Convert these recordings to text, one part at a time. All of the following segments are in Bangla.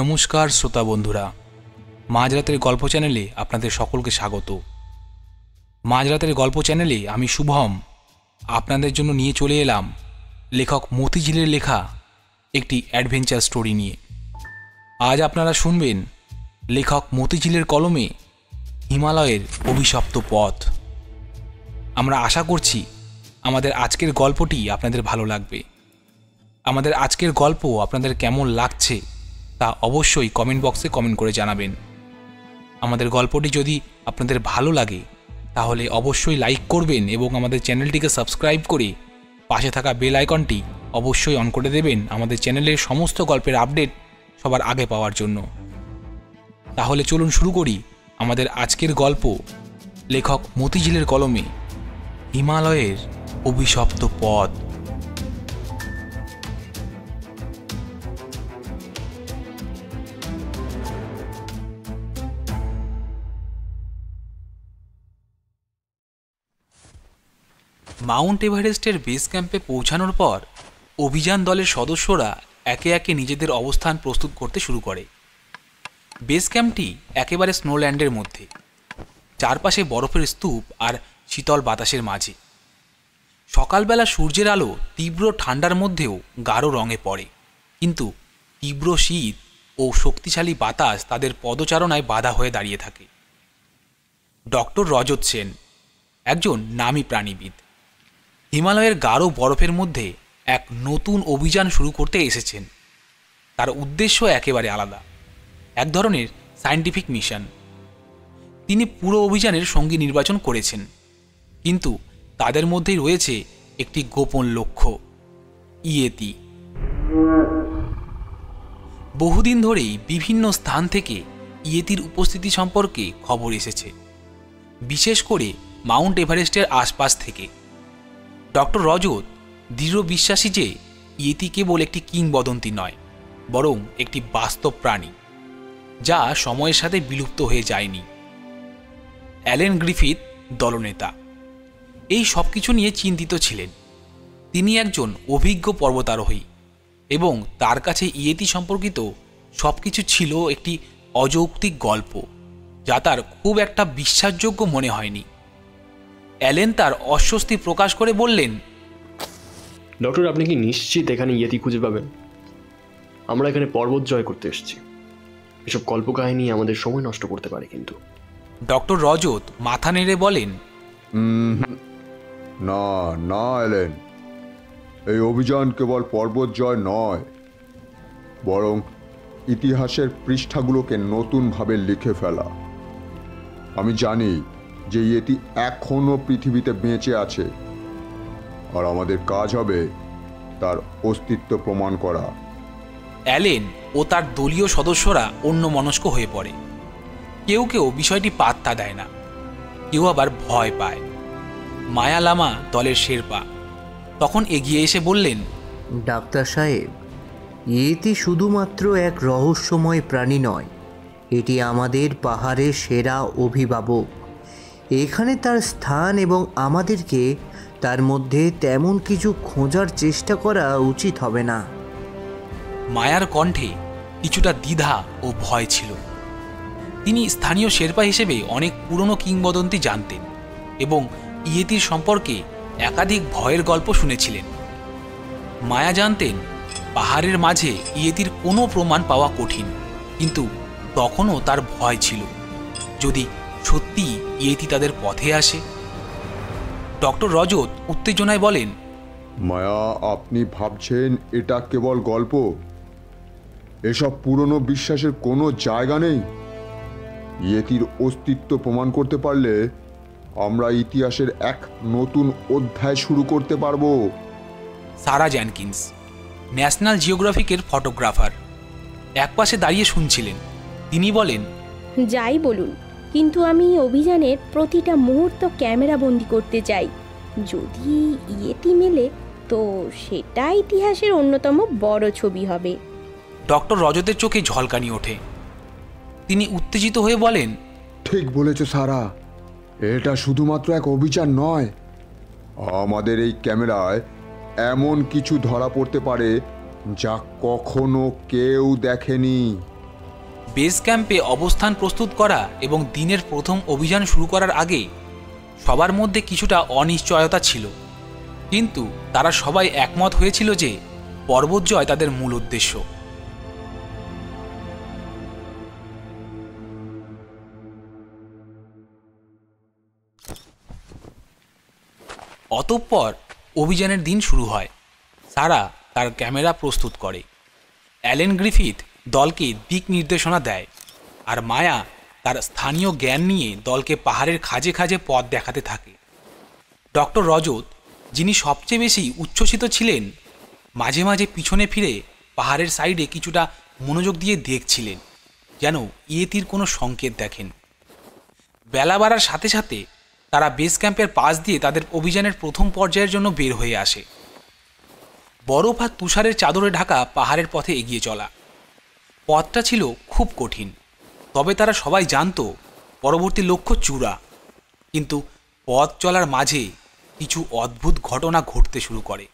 নমস্কার শ্রোতা বন্ধুরা, মাঝরাতের গল্প চ্যানেলে আপনাদের সকলকে স্বাগত। মাঝরাতের গল্প চ্যানেলে আমি শুভম আপনাদের জন্য নিয়ে চলে এলাম লেখক মতিঝিলের লেখা একটি অ্যাডভেঞ্চার স্টোরি নিয়ে। আজ আপনারা শুনবেন লেখক মতিঝিলের কলমে হিমালয়ের অভিশপ্ত পথ। আমরা আশা করছি আমাদের আজকের গল্পটি আপনাদের ভালো লাগবে। আমাদের আজকের গল্প আপনাদের কেমন লাগছে তা অবশ্যই কমেন্ট বক্সে কমেন্ট করে জানাবেন। আমাদের গল্পটি যদি আপনাদের ভালো লাগে তাহলে অবশ্যই লাইক করবেন এবং আমাদের চ্যানেলটিকে সাবস্ক্রাইব করে পাশে থাকা বেল আইকনটি অবশ্যই অন করে দেবেন আমাদের চ্যানেলের সমস্ত গল্পের আপডেট সবার আগে পাওয়ার জন্য। তাহলে চলুন শুরু করি আমাদের আজকের গল্প লেখক মতিঝিলের কলমে হিমালয়ের অভিশপ্ত পথ। মাউন্ট এভারেস্টের বেস ক্যাম্পে পৌঁছানোর পর অভিযান দলের সদস্যরা একে একে নিজেদের অবস্থান প্রস্তুত করতে শুরু করে। বেস ক্যাম্পটি একেবারে স্নোল্যান্ডের মধ্যে, চারপাশে বরফের স্তূপ আর শীতল বাতাসের মাঝে। সকালবেলা সূর্যের আলো তীব্র ঠান্ডার মধ্যেও গাঢ় রঙে পড়ে, কিন্তু তীব্র শীত ও শক্তিশালী বাতাস তাদের পদচারণায় বাধা হয়ে দাঁড়িয়ে থাকে। ডক্টর রজত সেন একজন নামী প্রাণীবিদ, হিমালয়ের গাঢ় বরফের মধ্যে এক নতুন অভিযান শুরু করতে এসেছেন। তার উদ্দেশ্য একেবারে আলাদা, এক ধরনের সায়েন্টিফিক মিশন। তিনি পুরো অভিযানের সঙ্গী নির্বাচন করেছেন, কিন্তু তাদের মধ্যেই রয়েছে একটি গোপন লক্ষ্য, ইয়েতি। বহুদিন ধরেই বিভিন্ন স্থান থেকে ইয়েতির উপস্থিতি সম্পর্কে খবর এসেছে, বিশেষ করে মাউন্ট এভারেস্টের আশপাশ থেকে। ডক্টর রজত দৃঢ় বিশ্বাসী যে ইয়েতি কেবল একটি কিংবদন্তি নয়, বরং একটি বাস্তব প্রাণী যা সময়ের সাথে বিলুপ্ত হয়ে যায়নি। অ্যালেন গ্রিফিথ দলনেতা এই সব কিছু নিয়ে চিন্তিত ছিলেন। তিনি একজন অভিজ্ঞ পর্বতারোহী এবং তার কাছে ইয়েতি সম্পর্কিত সব কিছু ছিল একটি অযৌক্তিক গল্প, যা তার খুব একটা বিশ্বাসযোগ্য মনে হয়নি। অ্যালেন তার অস্বস্তি প্রকাশ করে বললেন, ডক্টর, আপনি কি নিশ্চিত এখানে ইয়েতি খুঁজে পাবেন? আমরা এখানে পর্বত জয় করতে এসেছি। এসব কল্পকাহিনী আমাদের সময় নষ্ট করতে পারে। কিন্তু ডক্টর রজত মাথা নেড়ে বলেন, না না অ্যালেন, এই অভিযান কেবল পর্বত জয় নয়, বরং ইতিহাসের পৃষ্ঠাগুলোকে নতুনভাবে লিখে ফেলা। আমি জানি যে ইয়েতি এখনো পৃথিবীতে বেঁচে আছে, আর আমাদের কাজ হবে তার অস্তিত্ব প্রমাণ করা। অ্যালেন ও তার দলীয় সদস্যরা অন্যমনস্ক হয়ে পড়ে। কেউ কেউ বিষয়টি পাত্তা দেয় না, কেউ আবার ভয় পায়। মায়া লামা দলের শেরপা তখন এগিয়ে এসে বললেন, ডাক্তার সাহেব, ইয়েতি শুধুমাত্র এক রহস্যময় প্রাণী নয়, এটি আমাদের পাহাড়ের সেরা অভিভাবক। এখানে তার স্থান এবং আমাদেরকে তার মধ্যে তেমন কিছু খোঁজার চেষ্টা করা উচিত হবে না। মায়ার কণ্ঠে কিছুটা দ্বিধা ও ভয় ছিল। তিনি স্থানীয় শেরপা হিসেবে অনেক পুরনো কিংবদন্তি জানতেন এবং ইয়েতির সম্পর্কে একাধিক ভয়ের গল্প শুনেছিলেন। মায়া জানতেন পাহাড়ের মাঝে ইয়েতির কোনো প্রমাণ পাওয়া কঠিন, কিন্তু তখনও তার ভয় ছিল, যদি সত্যি ইয়েতি তাদের পথে আসে। ডক্টর রজত উত্তেজনায় বলেন, মায়া, আপনি ভাবছেন এটা কেবল গল্প? এসব পুরনো বিশ্বাসের কোনো জায়গা নেই। ইয়েতির অস্তিত্ব প্রমাণ করতে পারলে আমরা ইতিহাসের এক নতুন অধ্যায় শুরু করতে পারবো। সারা জ্যানকিন্স ন্যাশনাল জিওগ্রাফিকের ফটোগ্রাফার একপাশে দাঁড়িয়ে শুনছিলেন। তিনি বলেন, যাই বলুন, কিন্তু আমি অভিযানের প্রতিটা মুহূর্ত ক্যামেরা বন্দি করতে চাই। যদি ইয়েতি মেলে তো সেটা ইতিহাসের অন্যতম বড় ছবি হবে। ডক্টর রজতের চোখে ঝলকানি ওঠে। তিনি উত্তেজিত হয়ে বলেন, ঠিক বলেছ সারা, এটা শুধুমাত্র এক অভিযান নয়, আমাদের এই ক্যামেরায় এমন কিছু ধরা পড়তে পারে যা কখনো কেউ দেখেনি। বেস ক্যাম্পে অবস্থান প্রস্তুত করা এবং দিনের প্রথম অভিযান শুরু করার আগে সবার মধ্যে কিছুটা অনিশ্চয়তা ছিল, কিন্তু তারা সবাই একমত হয়েছিল যে পর্বত জয় তাদের মূল উদ্দেশ্য। অতঃপর অভিযানের দিন শুরু হয়। সারা তার ক্যামেরা প্রস্তুত করে, অ্যালেন গ্রিফিথ দলকে দিক নির্দেশনা দেয়, আর মায়া তার স্থানীয় জ্ঞান নিয়ে দলকে পাহাড়ের খাজে খাজে পথ দেখাতে থাকে। ডক্টর রজত, যিনি সবচেয়ে বেশি উচ্ছ্বসিত ছিলেন, মাঝে মাঝে পিছনে ফিরে পাহাড়ের সাইডে কিছুটা মনোযোগ দিয়ে দেখছিলেন, যেন ইয়েতির কোনো সংকেত দেখেন। বেলা বাড়ার সাথে সাথে তারা বেস ক্যাম্পের পাশ দিয়ে তাদের অভিযানের প্রথম পর্যায়ের জন্য বের হয়ে আসে। বরফ আর তুষারের চাদরে ঢাকা পাহাড়ের পথে এগিয়ে চলা। পথটা ছিল খুব কঠিন, তবে তারা সবাই জানতো পরবর্তী লক্ষ্য চূড়া। কিন্তু পথ চলার মাঝে কিছু অদ্ভুত ঘটনা ঘটতে শুরু করে।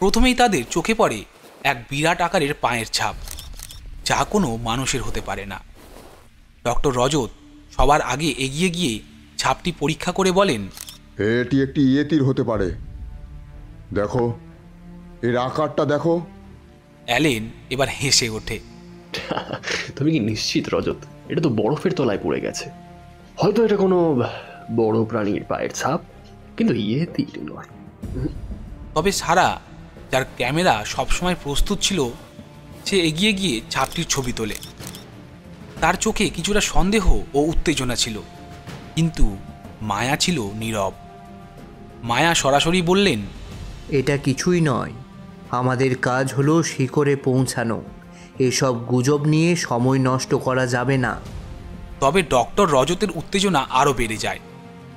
প্রথমেই তাদের চোখে পড়ে এক বিরাট আকারের পায়ের ছাপ, যা কোনো মানুষের হতে পারে না। ডক্টর রজত সবার আগে এগিয়ে গিয়ে ছাপটি পরীক্ষা করে বলেন, এটি একটি ইয়েতির হতে পারে। দেখো, এর আকারটা দেখো। অ্যালেন এবার হেসে ওঠে। তুমি কি নিশ্চিত রজত? এটা তো বরফের তলায় পড়ে গেছে। হয়তো এটা কোনো বড় প্রাণীর পায়ের ছাপ, কিন্তু ইয়েতির নয়। তবে সারা, যার ক্যামেরা সবসময় প্রস্তুত ছিল, সে এগিয়ে গিয়ে ছাপটির ছবি তোলে। তার চোখে কিছুটা সন্দেহ ও উত্তেজনা ছিল, কিন্তু মায়া ছিল নীরব। মায়া সরাসরি বললেন, এটা কিছুই নয়, আমাদের কাজ হলো শিখরে পৌঁছানো। এসব গুজব নিয়ে সময় নষ্ট করা যাবে না। তবে ডক্টর রজতের উত্তেজনা আরও বেড়ে যায়।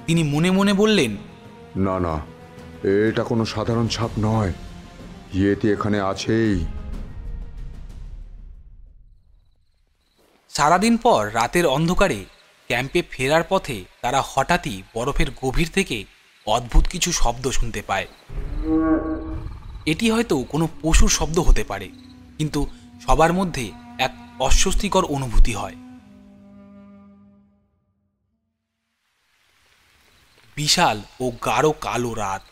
তিনি মনে মনে বললেন, না না, এটা কোনো সাধারণ ছাপ নয়, ইয়েতি এখানে আছেই। সারাদিন পর রাতের অন্ধকারে ক্যাম্পে ফেরার পথে তারা হঠাৎই বরফের গভীর থেকে অদ্ভুত কিছু শব্দ শুনতে পায়। এটি হয়তো কোনো পশুর শব্দ হতে পারে, কিন্তু সবার মধ্যে এক অস্বস্তিকর অনুভূতি হয়। বিশাল ও গাঢ় কালো রাত।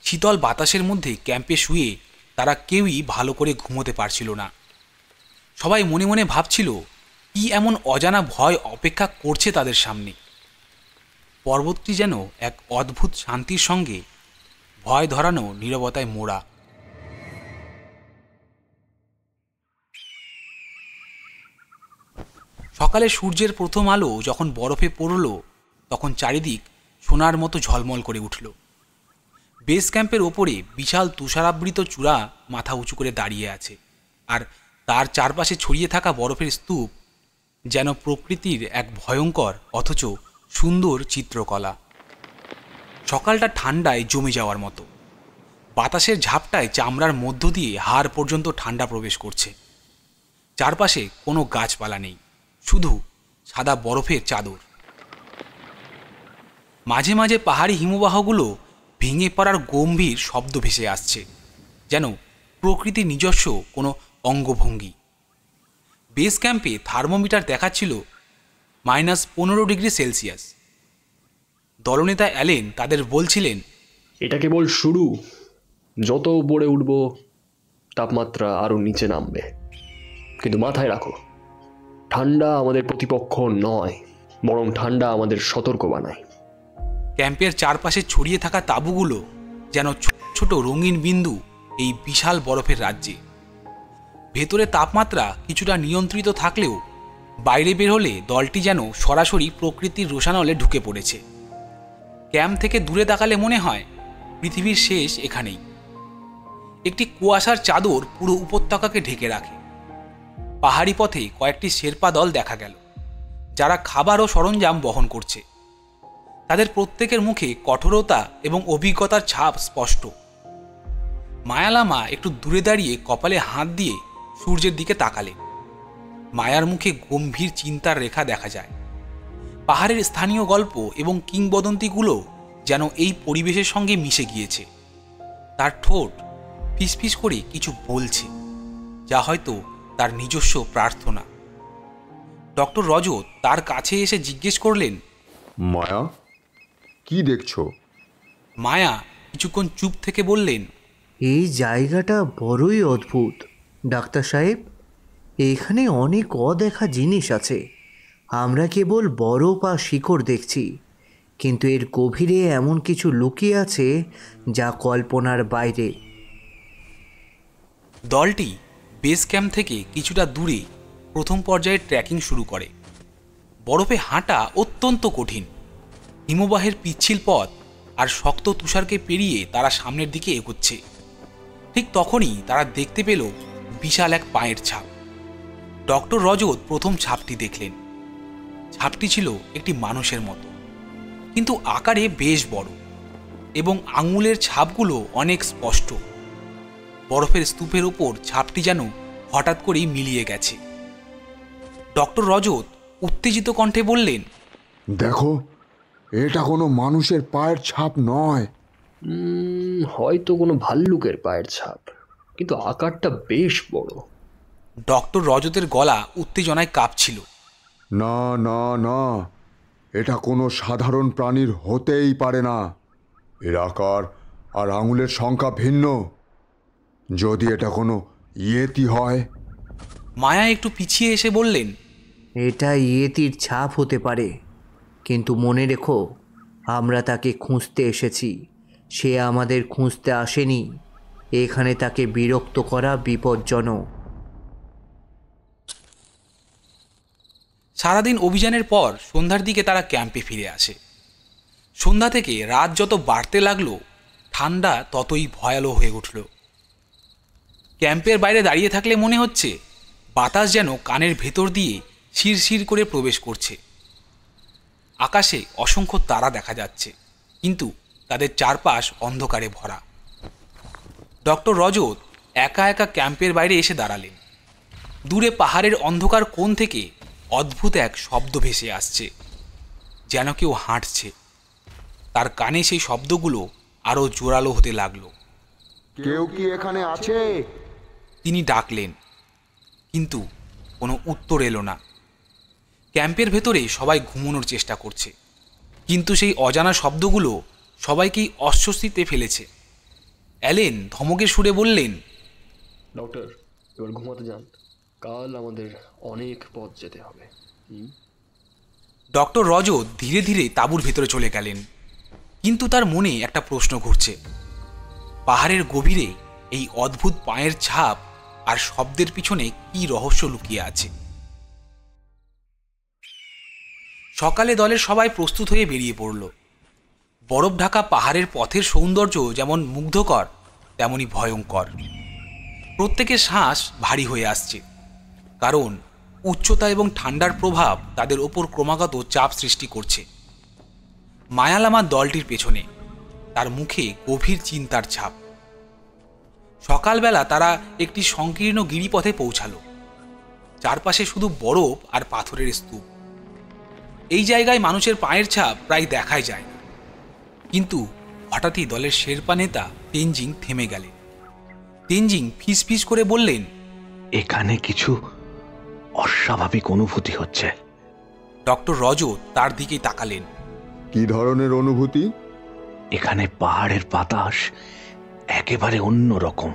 শীতল বাতাসের মধ্যে ক্যাম্পে শুয়ে তারা কেউই ভালো করে ঘুমোতে পারছিল না। সবাই মনে মনে ভাবছিল কি এমন অজানা ভয় অপেক্ষা করছে তাদের সামনে। পর্বতটি যেন এক অদ্ভুত শান্তির সঙ্গে ভয় ধরানো নীরবতায় মোড়া। সকালে সূর্যের প্রথম আলো যখন বরফে পড়ল, তখন চারিদিক সোনার মতো ঝলমল করে উঠল। বেস ক্যাম্পের ওপরে বিশাল তুষারাবৃত চূড়া মাথা উঁচু করে দাঁড়িয়ে আছে, আর তার চারপাশে ছড়িয়ে থাকা বরফের স্তূপ যেন প্রকৃতির এক ভয়ঙ্কর অথচ সুন্দর চিত্রকলা। সকালটা ঠান্ডায় জমে যাওয়ার মতো। বাতাসের ঝাপটায় চামড়ার মধ্য দিয়ে হাড় পর্যন্ত ঠান্ডা প্রবেশ করছে। চারপাশে কোনো গাছপালা নেই, শুধু সাদা বরফের চাদর। মাঝে মাঝে পাহাড়ি হিমবাহগুলো ভেঙে পড়ার গম্ভীর শব্দ ভেসে আসছে, যেন প্রকৃতির নিজস্ব কোনো অঙ্গভঙ্গি। বেস ক্যাম্পে থার্মোমিটার দেখাচ্ছিল -15°C। দলনেতা অ্যালেন তাদের বলছিলেন, এটা কেবল শুরু। যত উপরে উঠব তাপমাত্রা আরও নিচে নামবে, কিন্তু মাথায় রাখো, ঠান্ডা আমাদের প্রতিপক্ষ নয়, বরং ঠান্ডা আমাদের সতর্ক বানায়। ক্যাম্পের চারপাশে ছড়িয়ে থাকা তাঁবুগুলো যেন ছোট ছোট রঙিন বিন্দু এই বিশাল বরফের রাজ্যে। ভেতরে তাপমাত্রা কিছুটা নিয়ন্ত্রিত থাকলেও বাইরে বের হলে দলটি যেন সরাসরি প্রকৃতির রোষানলে ঢুকে পড়েছে। ক্যাম্প থেকে দূরে তাকালে মনে হয় পৃথিবীর শেষ এখানেই। একটি কুয়াশার চাদর পুরো উপত্যকাকে ঢেকে রাখে। পাহাড়ি পথে কয়েকটি শেরপা দল দেখা গেল, যারা খাবার ও সরঞ্জাম বহন করছে। তাদের প্রত্যেকের মুখে কঠোরতা এবং অভিজ্ঞতার ছাপ স্পষ্ট। মায়ালামা একটু দূরে দাঁড়িয়ে কপালে হাত দিয়ে সূর্যের দিকে তাকালেন। মায়ার মুখে গম্ভীর চিন্তার রেখা দেখা যায়। পাহাড়ের স্থানীয় গল্প এবং কিংবদন্তিগুলো যেন এই পরিবেশের সঙ্গে মিশে গিয়েছে। তার ঠোঁট ফিসফিস করে কিছু বলছে, যা হয়তো তার নিজস্ব প্রার্থনা। ডক্টর রজত তার কাছে এসে জিজ্ঞেস করলেন। মায়া, কি দেখছো? মায়া কিছুক্ষণ চুপ থেকে বললেন, এই জায়গাটা বড়ই অদ্ভুত ডাক্তার সাহেব। এখানে অনেক অদেখা জিনিস আছে। আমরা কেবল বরফ আর শিকড় দেখছি, কিন্তু এর গভীরে এমন কিছু লুকিয়ে আছে যা কল্পনার বাইরে। দলটি বেস ক্যাম্প থেকে কিছুটা দূরে প্রথম পর্যায়ে ট্রেকিং শুরু করে। বরফে হাঁটা অত্যন্ত কঠিন। হিমবাহের পিচ্ছিল পথ আর শক্ত তুষারকে পেরিয়ে তারা সামনের দিকে এগোচ্ছে। ঠিক তখনই তারা দেখতে পেল বিশাল এক পায়ের ছাপ। ডক্টর রজত প্রথম ছাপটি দেখলেন। ছাপটি ছিল একটি মানুষের মতো, কিন্তু আকারে বেশ বড়, এবং আঙুলের ছাপগুলো অনেক স্পষ্ট। বরফের স্তূপের ওপর ছাপটি যেন হঠাৎ করেই মিলিয়ে গেছে। ডক্টর রজত উত্তেজিত কণ্ঠে বললেন, দেখো, এটা কোনো মানুষের পায়ের ছাপ নয়। হয়তো কোনো ভাল্লুকের পায়ের ছাপ, কিন্তু আকারটা বেশ বড়। ডক্টর রজতের গলা উত্তেজনায় কাঁপছিল। না না না, এটা কোনো সাধারণ প্রাণীর হতেই পারে না। এর আকার আর আঙুলের সংখ্যা ভিন্ন। যদি এটা কোনো ইয়েতি হয়। মায়া একটু পিছিয়ে এসে বললেন, এটা ইয়েতির ছাপ হতে পারে, কিন্তু মনে রেখো, আমরা তাকে খুঁজতে এসেছি। সে আমাদের খুঁজতে আসেনি। এখানে তাকে বিরক্ত করা বিপজ্জনক। সারাদিন অভিযানের পর সন্ধ্যার দিকে তারা ক্যাম্পে ফিরে আসে। সন্ধ্যা থেকে রাত যত বাড়তে লাগলো, ঠান্ডা ততই ভয়ালো হয়ে উঠল। ক্যাম্পের বাইরে দাঁড়িয়ে থাকলে মনে হচ্ছে বাতাস যেন কানের ভেতর দিয়ে শিরশির করে প্রবেশ করছে। আকাশে অসংখ্য তারা দেখা যাচ্ছে, কিন্তু তাদের চারপাশ অন্ধকারে ভরা। ডক্টর রজত একা একা ক্যাম্পের বাইরে এসে দাঁড়ালেন। দূরে পাহাড়ের অন্ধকার কোণ থেকে অদ্ভুত এক শব্দ ভেসে আসছে, যেন কেউ হাঁটছে। তার কানে সেই শব্দগুলো আরও জোরালো হতে লাগলো। কেউ কি এখানে আছে? তিনি ডাকলেন, কিন্তু কোনো উত্তর এলো না। ক্যাম্পের ভেতরে সবাই ঘুমানোর চেষ্টা করছে, কিন্তু সেই অজানা শব্দগুলো সবাইকেই অস্বস্তিতে ফেলেছে। অ্যালেন ধমকের সুরে বললেন, ডক্টর, এবার ঘুমাতে যান। কাল আমাদের অনেক পথ যেতে হবে। ডক্টর রজত ধীরে ধীরে তাঁবুর ভেতরে চলে গেলেন, কিন্তু তার মনে একটা প্রশ্ন ঘুরছে। পাহাড়ের গভীরে এই অদ্ভুত পায়ের ছাপ আর শব্দের পিছনে কি রহস্য লুকিয়ে আছে। সকালে দলের সবাই প্রস্তুত হয়ে বেরিয়ে পড়ল। বরফ ঢাকা পাহাড়ের পথের সৌন্দর্য যেমন মুগ্ধকর, তেমনি ভয়ঙ্কর। প্রত্যেকের শ্বাস ভারী হয়ে আসছে, কারণ উচ্চতা এবং ঠান্ডার প্রভাব তাদের ওপর ক্রমাগত চাপ সৃষ্টি করছে। মায়ালামা দলটির পেছনে, তার মুখে গভীর চিন্তার ছাপ। সকালবেলা তারা একটি সংকীর্ণ গিরিপথে পৌঁছালো। চারপাশে শুধু বরফ আর পাথরের স্তূপ। এই জায়গায় মানুষের পায়ের ছাপ প্রায় দেখাই যায় না, কিন্তু হঠাৎই দলের শেরপা নেতা তেনজিং থেমে গেলেন। তেনজিং ফিস ফিস করে বললেন, এখানে কিছু অস্বাভাবিক অনুভূতি হচ্ছে। ডক্টর রজত তার দিকেই তাকালেন। কি ধরনের অনুভূতি? এখানে পাহাড়ের বাতাস একেবারে অন্য রকম।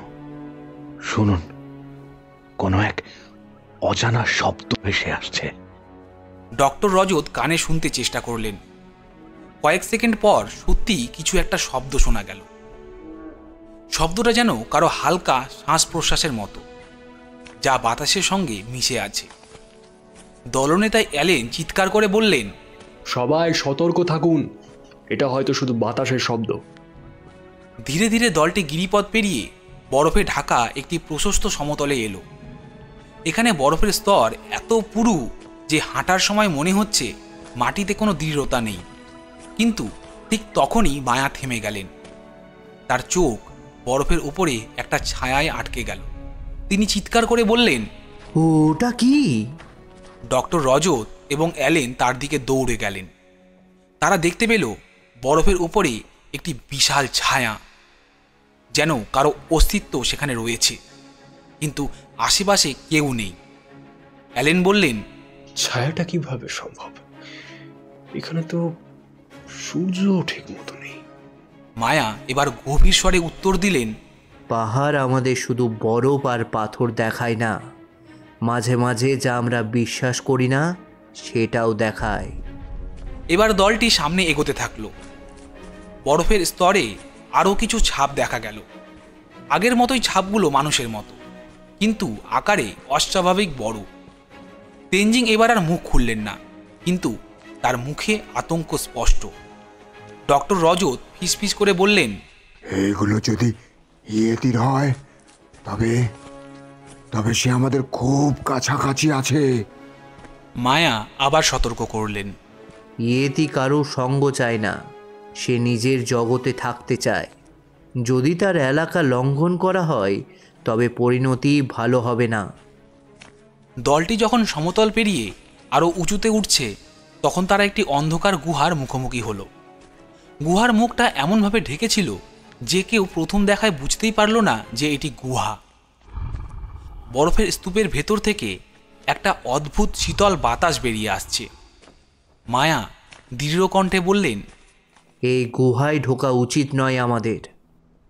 শুনুন, কোনো এক অজানা শব্দ ভেসে আসছে। ডক্টর রজত কানে শুনতে চেষ্টা করলেন। কয়েক সেকেন্ড পর সত্যি কিছু একটা শব্দ শোনা গেল। শব্দটা যেন কারো হালকা শ্বাস প্রশ্বাসের মতো, যা বাতাসের সঙ্গে মিশে আছে। দলনেতা অ্যালেন চিৎকার করে বললেন, সবাই সতর্ক থাকুন, এটা হয়তো শুধু বাতাসের শব্দ। ধীরে ধীরে দলটি গিরিপথ পেরিয়ে বরফে ঢাকা একটি প্রশস্ত সমতলে এলো। এখানে বরফের স্তর এত পুরু যে হাঁটার সময় মনে হচ্ছে মাটিতে কোনো দৃঢ়তা নেই। কিন্তু ঠিক তখনই মায়া থেমে গেলেন। তার চোখ বরফের উপরে একটা ছায়ায় আটকে গেল। তিনি চিৎকার করে বললেন, ওটা কি? ডক্টর রজত এবং অ্যালেন তার দিকে দৌড়ে গেলেন। তারা দেখতে পেল বরফের উপরে একটি বিশাল ছায়া, যেন কারো অস্তিত্ব সেখানে রয়েছে, কিন্তু আশেপাশে কেউ নেই। অ্যালেন বললেন, ছায়াটা কিভাবে সম্ভব? এখানে তো সূর্য ঠিক মতো নেই। মায়া এবার গভীর স্বরে উত্তর দিলেন, পাহাড় আমাদের শুধু বরফ আর পাথর দেখায় না, মাঝে মাঝে যা আমরা বিশ্বাস করি না সেটাও দেখায়। এবার দলটি সামনে এগোতে থাকলো। বরফের স্তরে আরও কিছু ছাপ দেখা গেল। আগের মতোই ছাপগুলো মানুষের মতো, কিন্তু আকারে অস্বাভাবিক বড়। তেনজিং এবার আর মুখ খুললেন না, কিন্তু তার মুখে আতঙ্ক স্পষ্ট। ডক্টর রজত ফিসফিস করে বললেন, এইগুলো যদি ইয়েতির হয় তবে তবে সে আমাদের খুব কাছাকাছি আছে। মায়া আবার সতর্ক করলেন, ইয়েতি কারো সঙ্গ চায় না, সে নিজের জগতে থাকতে চায়। যদি তার এলাকা লঙ্ঘন করা হয় তবে পরিণতি ভালো হবে না। দলটি যখন সমতল পেরিয়ে আরও উঁচুতে উঠছে, তখন তারা একটি অন্ধকার গুহার মুখোমুখি হলো। গুহার মুখটা এমনভাবে ঢেকেছিল যে কেউ প্রথম দেখায় বুঝতেই পারল না যে এটি গুহা। বরফের স্তূপের ভেতর থেকে একটা অদ্ভুত শীতল বাতাস বেরিয়ে আসছে। মায়া দৃঢ় কণ্ঠে বললেন, এই গুহায় ঢোকা উচিত নয় আমাদের।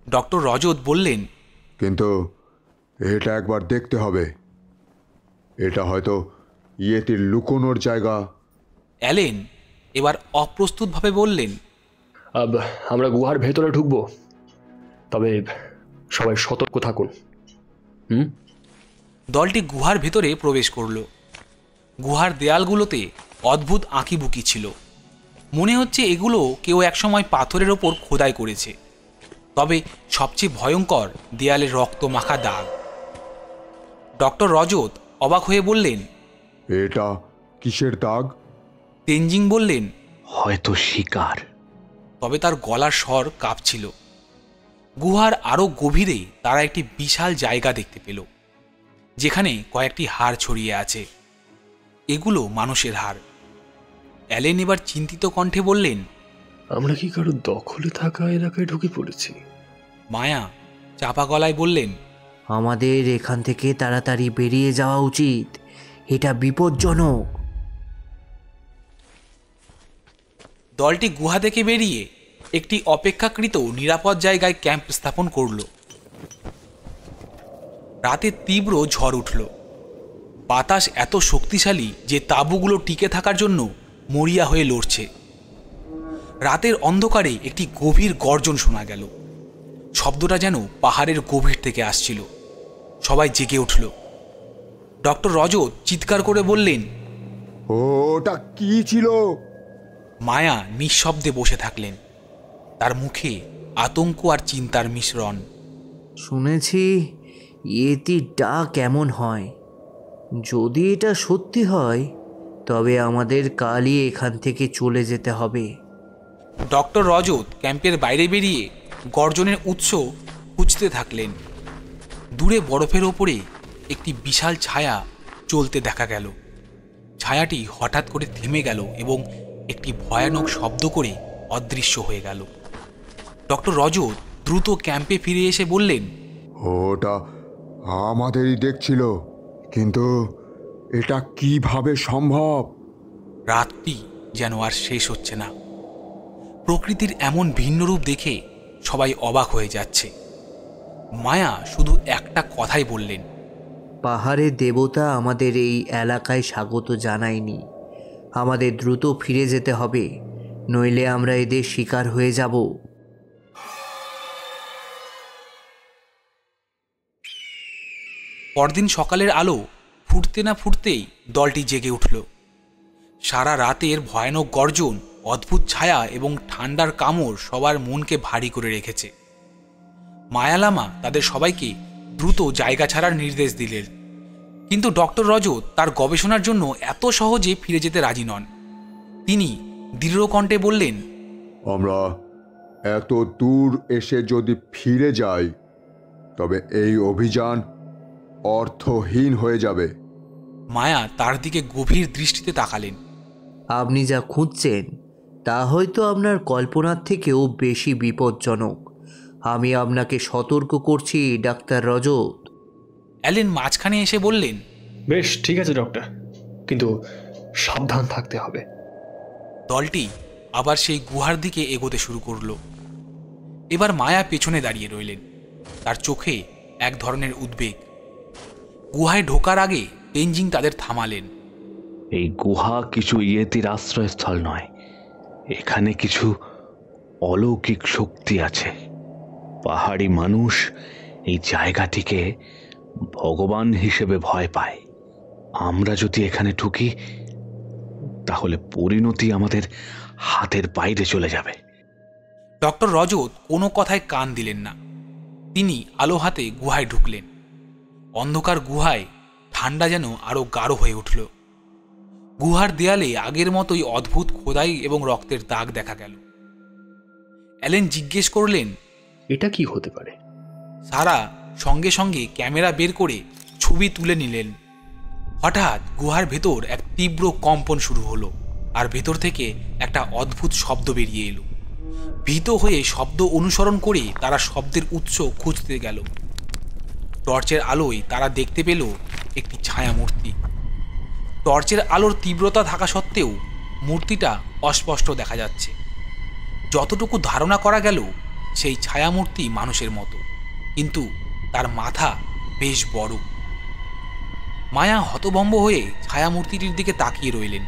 ডক্টর রজত বললেন, কিন্তু এটা একবার দেখতে হবে। এটা হয়তো ইয়েতির লুকোনোর জায়গা। অ্যালেন এবার অপ্রস্তুতভাবে বললেন, আমরা গুহার ভেতরে ঢুকবো, তবে সবাই সতর্ক থাকুন। দলটি গুহার ভেতরে প্রবেশ করল। গুহার দেয়ালগুলোতে অদ্ভুত আঁকিবুকি ছিল। মনে হচ্ছে এগুলো কেউ একসময় পাথরের ওপর খোদাই করেছে। তবে সবচেয়ে ভয়ঙ্কর দেয়ালের রক্ত মাখা দাগ। ডক্টর রজত অবাক হয়ে বললেন, এটা কিসের দাগ? তেনজিং বললেন, হয়তো শিকার। তবে তার গলার স্বর কাঁপছিল। গুহার আরও গভীরে তারা একটি বিশাল জায়গা দেখতে পেল, যেখানে কয়েকটি হাড় ছড়িয়ে আছে। এগুলো মানুষের হাড়। অ্যালেন এবার চিন্তিত কণ্ঠে বললেন, আমরা কি কারো দখলে থাকা এলাকায় ঢুকে পড়েছি? মায়া চাপা গলায় বললেন, আমাদের এখান থেকে তাড়াতাড়ি বেরিয়ে যাওয়া উচিত, এটা বিপজ্জনক। দলটি গুহা থেকে বেরিয়ে একটি অপেক্ষাকৃত নিরাপদ জায়গায় ক্যাম্প স্থাপন করল। রাতে তীব্র ঝড় উঠল। বাতাস এত শক্তিশালী যে তাঁবুগুলো টিকে থাকার জন্য মরিয়া হয়ে লড়ছে। রাতের অন্ধকারে একটি গভীর গর্জন শোনা গেল। শব্দটা যেন পাহাড়ের গভীর থেকে আসছিল। সবাই জেগে উঠল। ডক্টর রজত চিৎকার করে বললেন, ওটা কি ছিল? মায়া নিঃশব্দে বসে থাকলেন, তার মুখে আতঙ্ক আর চিন্তার মিশ্রণ। শুনেছি ইয়েতির ডাক কেমন হয়। যদি এটা সত্যি হয় তবে আমাদের কালই এখান থেকে চলে যেতে হবে। ডক্টর রজত ক্যাম্পের বাইরে বেরিয়ে গর্জনের উৎস খুঁজতে থাকলেন। দূরে বরফের ওপরে একটি বিশাল ছায়া চলতে দেখা গেল। ছায়াটি হঠাৎ করে থেমে গেল এবং একটি ভয়ানক শব্দ করে অদৃশ্য হয়ে গেল। ডক্টর রজত দ্রুত ক্যাম্পে ফিরে এসে বললেন, ওটা আমাদেরই দেখছিল, কিন্তু এটা কিভাবে সম্ভব? রাতটি যেন আর শেষ হচ্ছে না। প্রকৃতির এমন ভিন্ন রূপ দেখে সবাই অবাক হয়ে যাচ্ছে। মায়া শুধু একটা কথাই বললেন, পাহাড়ের দেবতা আমাদের এই এলাকায় স্বাগত জানায়নি। আমাদের দ্রুত ফিরে যেতে হবে, নইলে আমরা এদের শিকার হয়ে যাব। পরদিন সকালের আলো ফুটতে না ফুটতেই দলটি জেগে উঠল। সারা রাতের ভয়ানক গর্জন, অদ্ভুত ছায়া এবং ঠান্ডার কামড় সবার মনকে ভারী করে রেখেছে। মায়ালামা তাদের সবাইকে দ্রুত জায়গা ছাড়ার নির্দেশ দিলেন, কিন্তু ডক্টর রজত তার গবেষণার জন্য এত সহজে ফিরে যেতে রাজি নন। তিনি দৃঢ় কণ্ঠে বললেন, আমরা এত দূর এসে যদি ফিরে যাই তবে এই অভিযান অর্থহীন হয়ে যাবে। মায়া তার দিকে গভীর দৃষ্টিতে তাকালেন। আপনি যা খুঁজছেন তা হয়তো আপনার কল্পনার থেকেও বেশি বিপজ্জনক। আমি আপনাকে সতর্ক করছি, ডাক্তার রজত। অ্যালেন মাঝখানে এসে বললেন, বেশ, ঠিক আছে ডক্টর, কিন্তু সাবধান থাকতে হবে। দলটি আবার সেই গুহার দিকে এগোতে শুরু করলো। এবার মায়া পেছনে দাঁড়িয়ে রইলেন, তার চোখে এক ধরনের উদ্বেগ। গুহায় ঢোকার আগে তেনজিং তাদের থামালেন। এই গুহা কিছু ইয়েতির আশ্রয়স্থল নয়, এখানে কিছু অলৌকিক শক্তি আছে। পাহাড়ি মানুষ এই জায়গাটিকে ভগবান হিসেবে ভয় পায়। আমরা যদি এখানে ঢুকি তাহলে পরিণতি আমাদের হাতের বাইরে চলে যাবে। ডক্টর রজত কোনো কথায় কান দিলেন না। তিনি আলো হাতে গুহায় ঢুকলেন। অন্ধকার গুহায় ঠান্ডা যেন আরো গাঢ় হয়ে উঠল। গুহার দেয়ালে আগের মতোই অদ্ভুত খোদাই এবং রক্তের দাগ দেখা গেল। অ্যালেন জিজ্ঞেস করলেন, এটা কি হতে পারে? সারা সঙ্গে সঙ্গে ক্যামেরা বের করে ছবি তুলে নিলেন। হঠাৎ গুহার ভেতর এক তীব্র কম্পন শুরু হলো, আর ভেতর থেকে একটা অদ্ভুত শব্দ বেরিয়ে এলো। ভীত হয়ে শব্দ অনুসরণ করে তারা শব্দের উৎস খুঁজতে গেল। টর্চের আলোয় তারা দেখতে পেল একটি ছায়া মূর্তি। টর্চের আলোর তীব্রতা থাকা সত্ত্বেও মূর্তিটা অস্পষ্ট দেখা যাচ্ছে। যতটুকু ধারণা করা গেল সেই ছায়ামূর্তি মানুষের মতো, কিন্তু তার মাথা বেশ বড়। মায়া হতভম্ব হয়ে ছায়ামূর্তিটির দিকে তাকিয়ে রইলেন।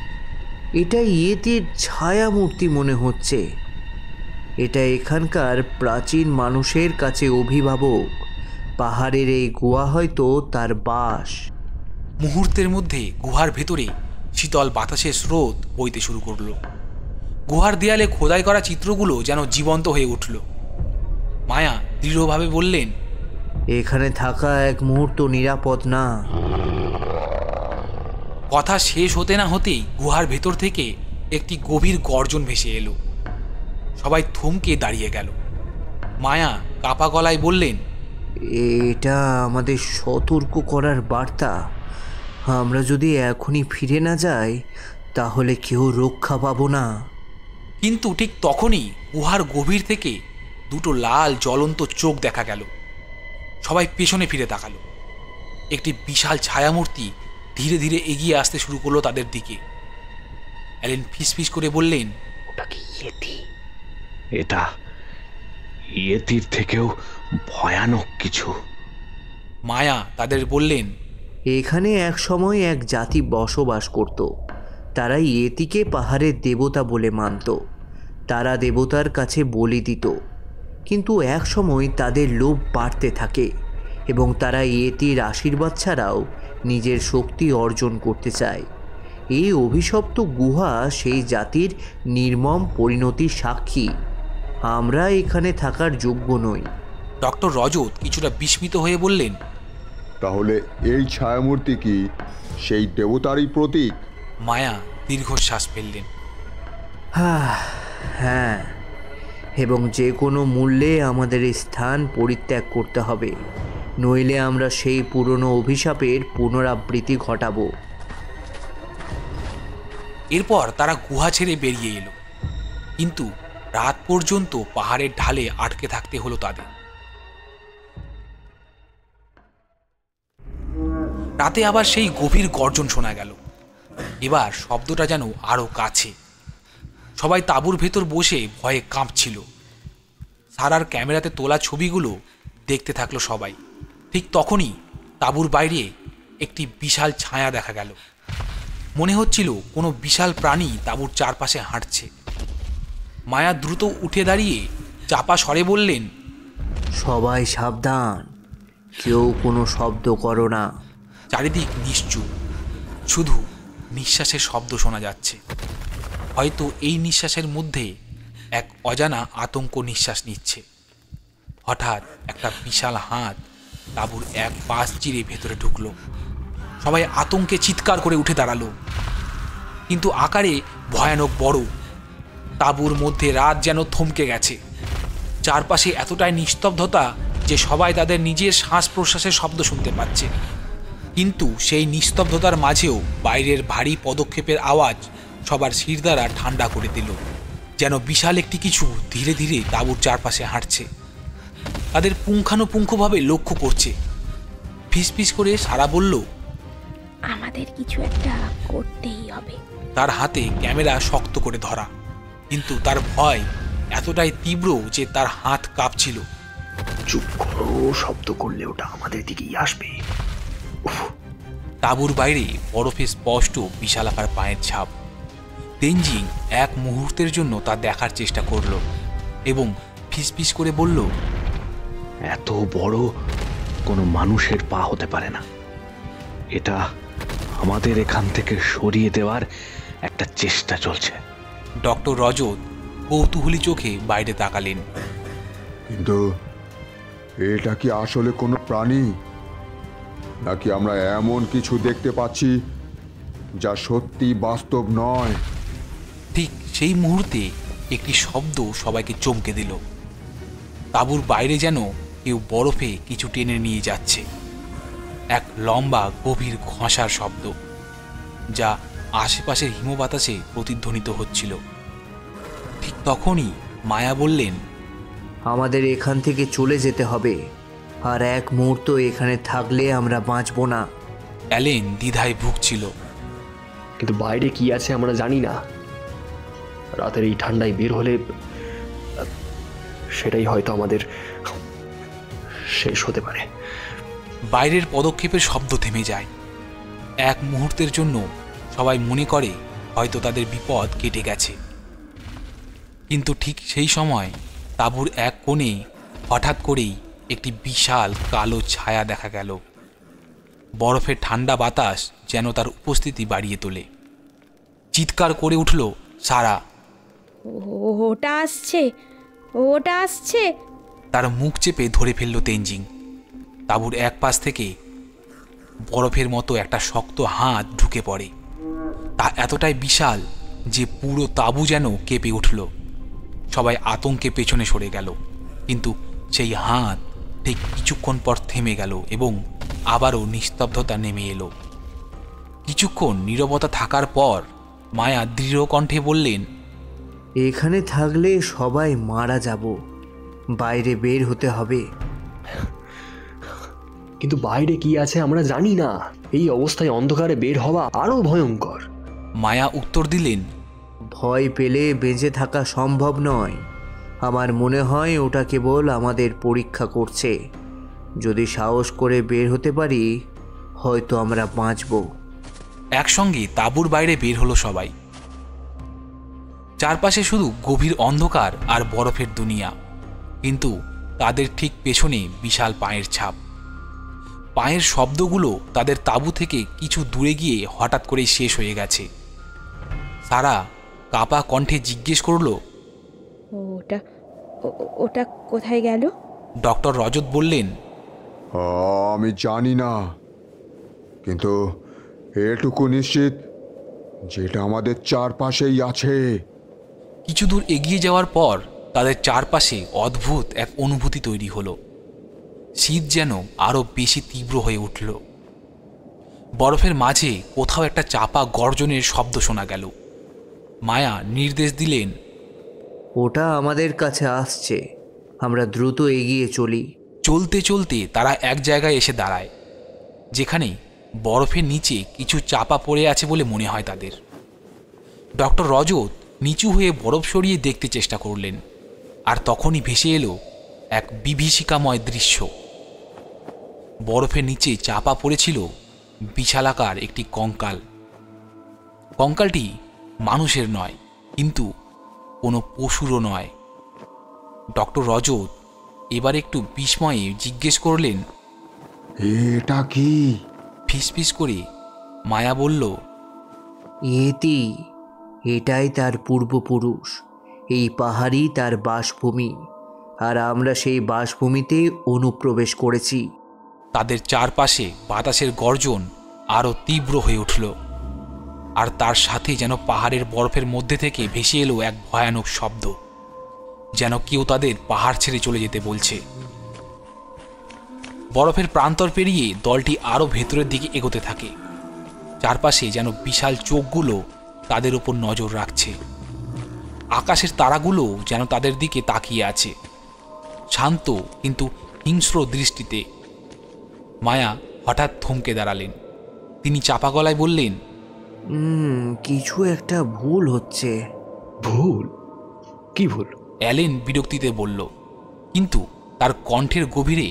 এটা ইয়েতির ছায়া মূর্তি মনে হচ্ছে। এটা এখানকার প্রাচীন মানুষের কাছে অভিভাবক। পাহাড়ের এই গুহা হয়তো তার বাস। মুহূর্তের মধ্যে গুহার ভেতরে শীতল বাতাসের স্রোত বইতে শুরু করলো। গুহার দেয়ালে খোদাই করা চিত্রগুলো যেন জীবন্ত হয়ে উঠল। মায়া দৃঢ়ভাবে বললেন, এখানে থাকা এক মুহূর্ত নিরাপদ না। কথা শেষ হতে না হতেই গুহার ভেতর থেকে একটি গভীর গর্জন ভেসে এলো। সবাই থমকে দাঁড়িয়ে গেল। মায়া কাপা গলায় বললেন, এটা আমাদের সতর্ক করার বার্তা। আমরা যদি এখনই ফিরে না যাই তাহলে কেউ রক্ষা পাবো না। কিন্তু ঠিক তখনই গুহার গভীর থেকে দুটো লাল জ্বলন্ত চোখ দেখা গেল। সবাই পেছনে ফিরে তাকালো। একটি বিশাল ছায়ামূর্তি ধীরে ধীরে এগিয়ে আসতে শুরু করলো তাদের দিকে। অ্যালেন ফিসফিস করে বললেন, ওটা কি ইয়েতি? এটা ইয়েতির থেকেও ভয়ানক কিছু। মায়া তাদের বললেন, এখানে এক সময় এক জাতি বসবাস করত। তারা ইয়েতিকে পাহাড়ের দেবতা বলে মানত। তারা দেবতার কাছে বলি দিত, কিন্তু এক সময় তাদের লোভ বাড়তে থাকে এবং তারা ইয়েতির আশীর্বাদ ছাড়াও নিজের শক্তি অর্জন করতে চায়। এই অভিশপ্ত গুহা সেই জাতির নির্মম পরিণতির সাক্ষী। আমরা এখানে থাকার যোগ্য নই। ডক্টর রজত কিছুটা বিস্মিত হয়ে বললেন, তাহলে এই ছায়ামূর্তি কি সেই দেবতারই প্রতীক? মায়া দীর্ঘশ্বাস ফেললেন। হ্যাঁ, এবং যে কোনো মূল্যে আমাদের এই স্থান পরিত্যাগ করতে হবে, নইলে আমরা সেই পুরনো অভিশাপের পুনরাবৃত্তি ঘটাবো। এরপর তারা গুহা ছেড়ে বেরিয়ে এলো, কিন্তু রাত পর্যন্ত পাহাড়ের ঢালে আটকে থাকতে হলো তাদের। রাতে আবার সেই গভীর গর্জন শোনা গেল। এবার শব্দটা যেন আরো কাছে। সবাই তাঁবুর ভেতর বসে ভয়ে কাঁপছিল। সারার ক্যামেরাতে তোলা ছবিগুলো দেখতে থাকলো সবাই। ঠিক তখনই তাঁবুর বাইরে একটি বিশাল ছায়া দেখা গেল। মনে হচ্ছিল কোনো বিশাল প্রাণী তাঁবুর চারপাশে হাঁটছে। মায়া দ্রুত উঠে দাঁড়িয়ে চাপা স্বরে বললেন, সবাই সাবধান, কেউ কোনো শব্দ করো না। চারিদিক নিশ্চুপ, শুধু নিঃশ্বাসের শব্দ শোনা যাচ্ছে। হয়তো এই নিঃশ্বাসের মধ্যে এক অজানা আতঙ্ক নিঃশ্বাস নিচ্ছে। হঠাৎ একটা বিশাল হাত তাঁবুর এক পাশ চিরে ভেতরে ঢুকলো। সবাই আতঙ্কে চিৎকার করে উঠে দাঁড়ালো, কিন্তু আকারে ভয়ানক বড়। তাঁবুর মধ্যে রাত যেন থমকে গেছে। চারপাশে এতটাই নিস্তব্ধতা যে সবাই তাদের নিজের শ্বাস প্রশ্বাসের শব্দ শুনতে পাচ্ছে। কিন্তু সেই নিস্তব্ধতার মাঝেও বাইরের ভারী পদক্ষেপের আওয়াজ সবার শিরদাঁড়া ঠান্ডা করে দিল। যেন বিশাল একটি কিছু ধীরে ধীরে তাঁবুর চারপাশে হাঁটছে, তাদের পুঙ্খানুপুঙ্খভাবে লক্ষ্য করছে। ফিসফিস করে সারা বলল, আমাদের কিছু একটা করতেই হবে। তার হাতে ক্যামেরা শক্ত করে ধরা, কিন্তু তার ভয় এতটাই তীব্র যে তার হাত কাঁপছিল। চুপ করো, শব্দ করলে ওটা আমাদের দিকেই আসবে। তাঁবুর বাইরে বরফে স্পষ্ট বিশালাকার পায়ের ছাপ। তেনজিং এক মুহূর্তের জন্য তা দেখার চেষ্টা করলো এবং ফিসফিস করে বলল, এত বড় কোনো মানুষের পা হতে পারে না। এটা আমাদের এখান থেকে সরিয়ে দেওয়ার একটা চেষ্টা চলছে। ডক্টর রজত কৌতূহলী চোখে বাইরে তাকালেন। কিন্তু এটা কি আসলে কোনো প্রাণী, নাকি আমরা এমন কিছু দেখতে পাচ্ছি যা সত্যি বাস্তব নয়? ঠিক সেই মুহূর্তে একটি শব্দ সবাইকে চমকে দিল। তাঁবুর বাইরে যেন কেউ বরফে কিছু টেনে নিয়ে যাচ্ছে। এক লম্বা গভীর ঘষার শব্দ, যা আশেপাশের হিমবাতাসে প্রতিধ্বনিত হচ্ছিল। ঠিক তখনই মায়া বললেন, আমাদের এখান থেকে চলে যেতে হবে, আর এক মুহূর্ত এখানে থাকলে আমরা বাঁচব না। অ্যালেন দ্বিধায় ভুগছিল। কিন্তু বাইরে কি আছে আমরা জানি না। রাতের এই ঠান্ডায় বের হলে সেটাই হয়তো আমাদের শেষ হতে পারে। বাইরের পদক্ষেপের শব্দ থেমে যায়। এক মুহূর্তের জন্য সবাই মনে করে হয়তো তাদের বিপদ কেটে গেছে। কিন্তু ঠিক সেই সময় তাঁবুর এক কোণে হঠাৎ করেই একটি বিশাল কালো ছায়া দেখা গেল। বরফের ঠান্ডা বাতাস যেন তার উপস্থিতি বাড়িয়ে তোলে। চিৎকার করে উঠল সারা। ওটা আসছে, ওটা আসছে। তার মুখ চেপে ধরে ফেলল তেনজিং। তাঁবুর এক পাশ থেকে বরফের মতো একটা শক্ত হাত ঢুকে পড়ে। তা এতটাই বিশাল যে পুরো তাঁবু যেন কেঁপে উঠল। সবাই আতঙ্কে পেছনে সরে গেল, কিন্তু সেই হাত ঠিক কিছুক্ষণ পর থেমে গেল এবং আবারও নিস্তব্ধতা নেমে এলো। কিছুক্ষণ নীরবতা থাকার পর মায়া দৃঢ় কণ্ঠে বললেন, এখানে থাকলে সবাই মারা যাব, বাইরে বের হতে হবে। কিন্তু বাইরে কি আছে আমরা জানি না। এই অবস্থায় অন্ধকারে বের হওয়া আরো ভয়ঙ্কর। মায়া উত্তর দিলেন, ভয় পেলে বেঁচে থাকা সম্ভব নয়। আমার মনে হয় ওটা কেবল আমাদের পরীক্ষা করছে। যদি সাহস করে বের হতে পারি, হয়তো আমরা বাঁচব। একসঙ্গে তাঁবুর বাইরে বের হলো সবাই। চারপাশে শুধু গভীর অন্ধকার আর বরফের দুনিয়া, কিন্তু তাদের ঠিক পেছনে বিশাল পায়ের ছাপ। পায়ের শব্দগুলো তাদের তাঁবু থেকে কিছু দূরে গিয়ে হঠাৎ করেই শেষ হয়ে গেছে। সারা কাপা কণ্ঠে জিজ্ঞেস করল, ওটা ওটা কোথায় গেল? ডক্টর রজত বললেন, আমি জানি না, কিন্তু এটুকু নিশ্চিত যেটা আমাদের চারপাশেই আছে। কিছু দূর এগিয়ে যাওয়ার পর তাদের চারপাশে অদ্ভুত এক অনুভূতি তৈরি হলো। শীত যেন আরো বেশি তীব্র হয়ে উঠল। বরফের মাঝে কোথাও একটা চাপা গর্জনের শব্দ শোনা গেল। মায়া নির্দেশ দিলেন, ওটা আমাদের কাছে আসছে, আমরা দ্রুত এগিয়ে চলি। চলতে চলতে তারা এক জায়গায় এসে দাঁড়ায়, যেখানে বরফের নিচে কিছু চাপা পড়ে আছে বলে মনে হয় তাদের। ডক্টর রজত নিচু হয়ে বরফ সরিয়ে দেখতে চেষ্টা করলেন, আর তখনই ভেসে এলো এক বিভীষিকাময় দৃশ্য। বরফের নিচে চাপা পড়েছিল বিশালাকার একটি কঙ্কাল। কঙ্কালটি মানুষের নয়, কিন্তু কোনো পশুরও নয়। ডক্টর রজত এবার একটু বিস্ময়ে জিজ্ঞেস করলেন, এটা কি? ফিসফিস করে মায়া বলল, ইয়েতি, এটাই তার পূর্বপুরুষ। এই পাহাড়ই তার বাসভূমি, আর আমরা সেই বাসভূমিতে অনুপ্রবেশ করেছি। তাদের চারপাশে বাতাসের গর্জন আরও তীব্র হয়ে উঠল, আর তার সাথে যেন পাহাড়ের বরফের মধ্যে থেকে ভেসে এলো এক ভয়ানক শব্দ, যেন কেউ তাদের পাহাড় ছেড়ে চলে যেতে বলছে। বরফের প্রান্তর পেরিয়ে দলটি আরও ভেতরের দিকে এগোতে থাকে। চারপাশে যেন বিশাল চোখগুলো তাদের উপর নজর রাখছে। আকাশের তারাগুলো যেন তাদের দিকে তাকিয়ে আছে, শান্ত কিন্তু হিংস্র দৃষ্টিতে। মায়া হঠাৎ থমকে দাঁড়ালেন। তিনি চাপা গলায় বললেন, কিছু একটা ভুল হচ্ছে। ভুল? কি ভুল? অ্যালেন বিরক্তিতে বলল, কিন্তু তার কণ্ঠের গভীরে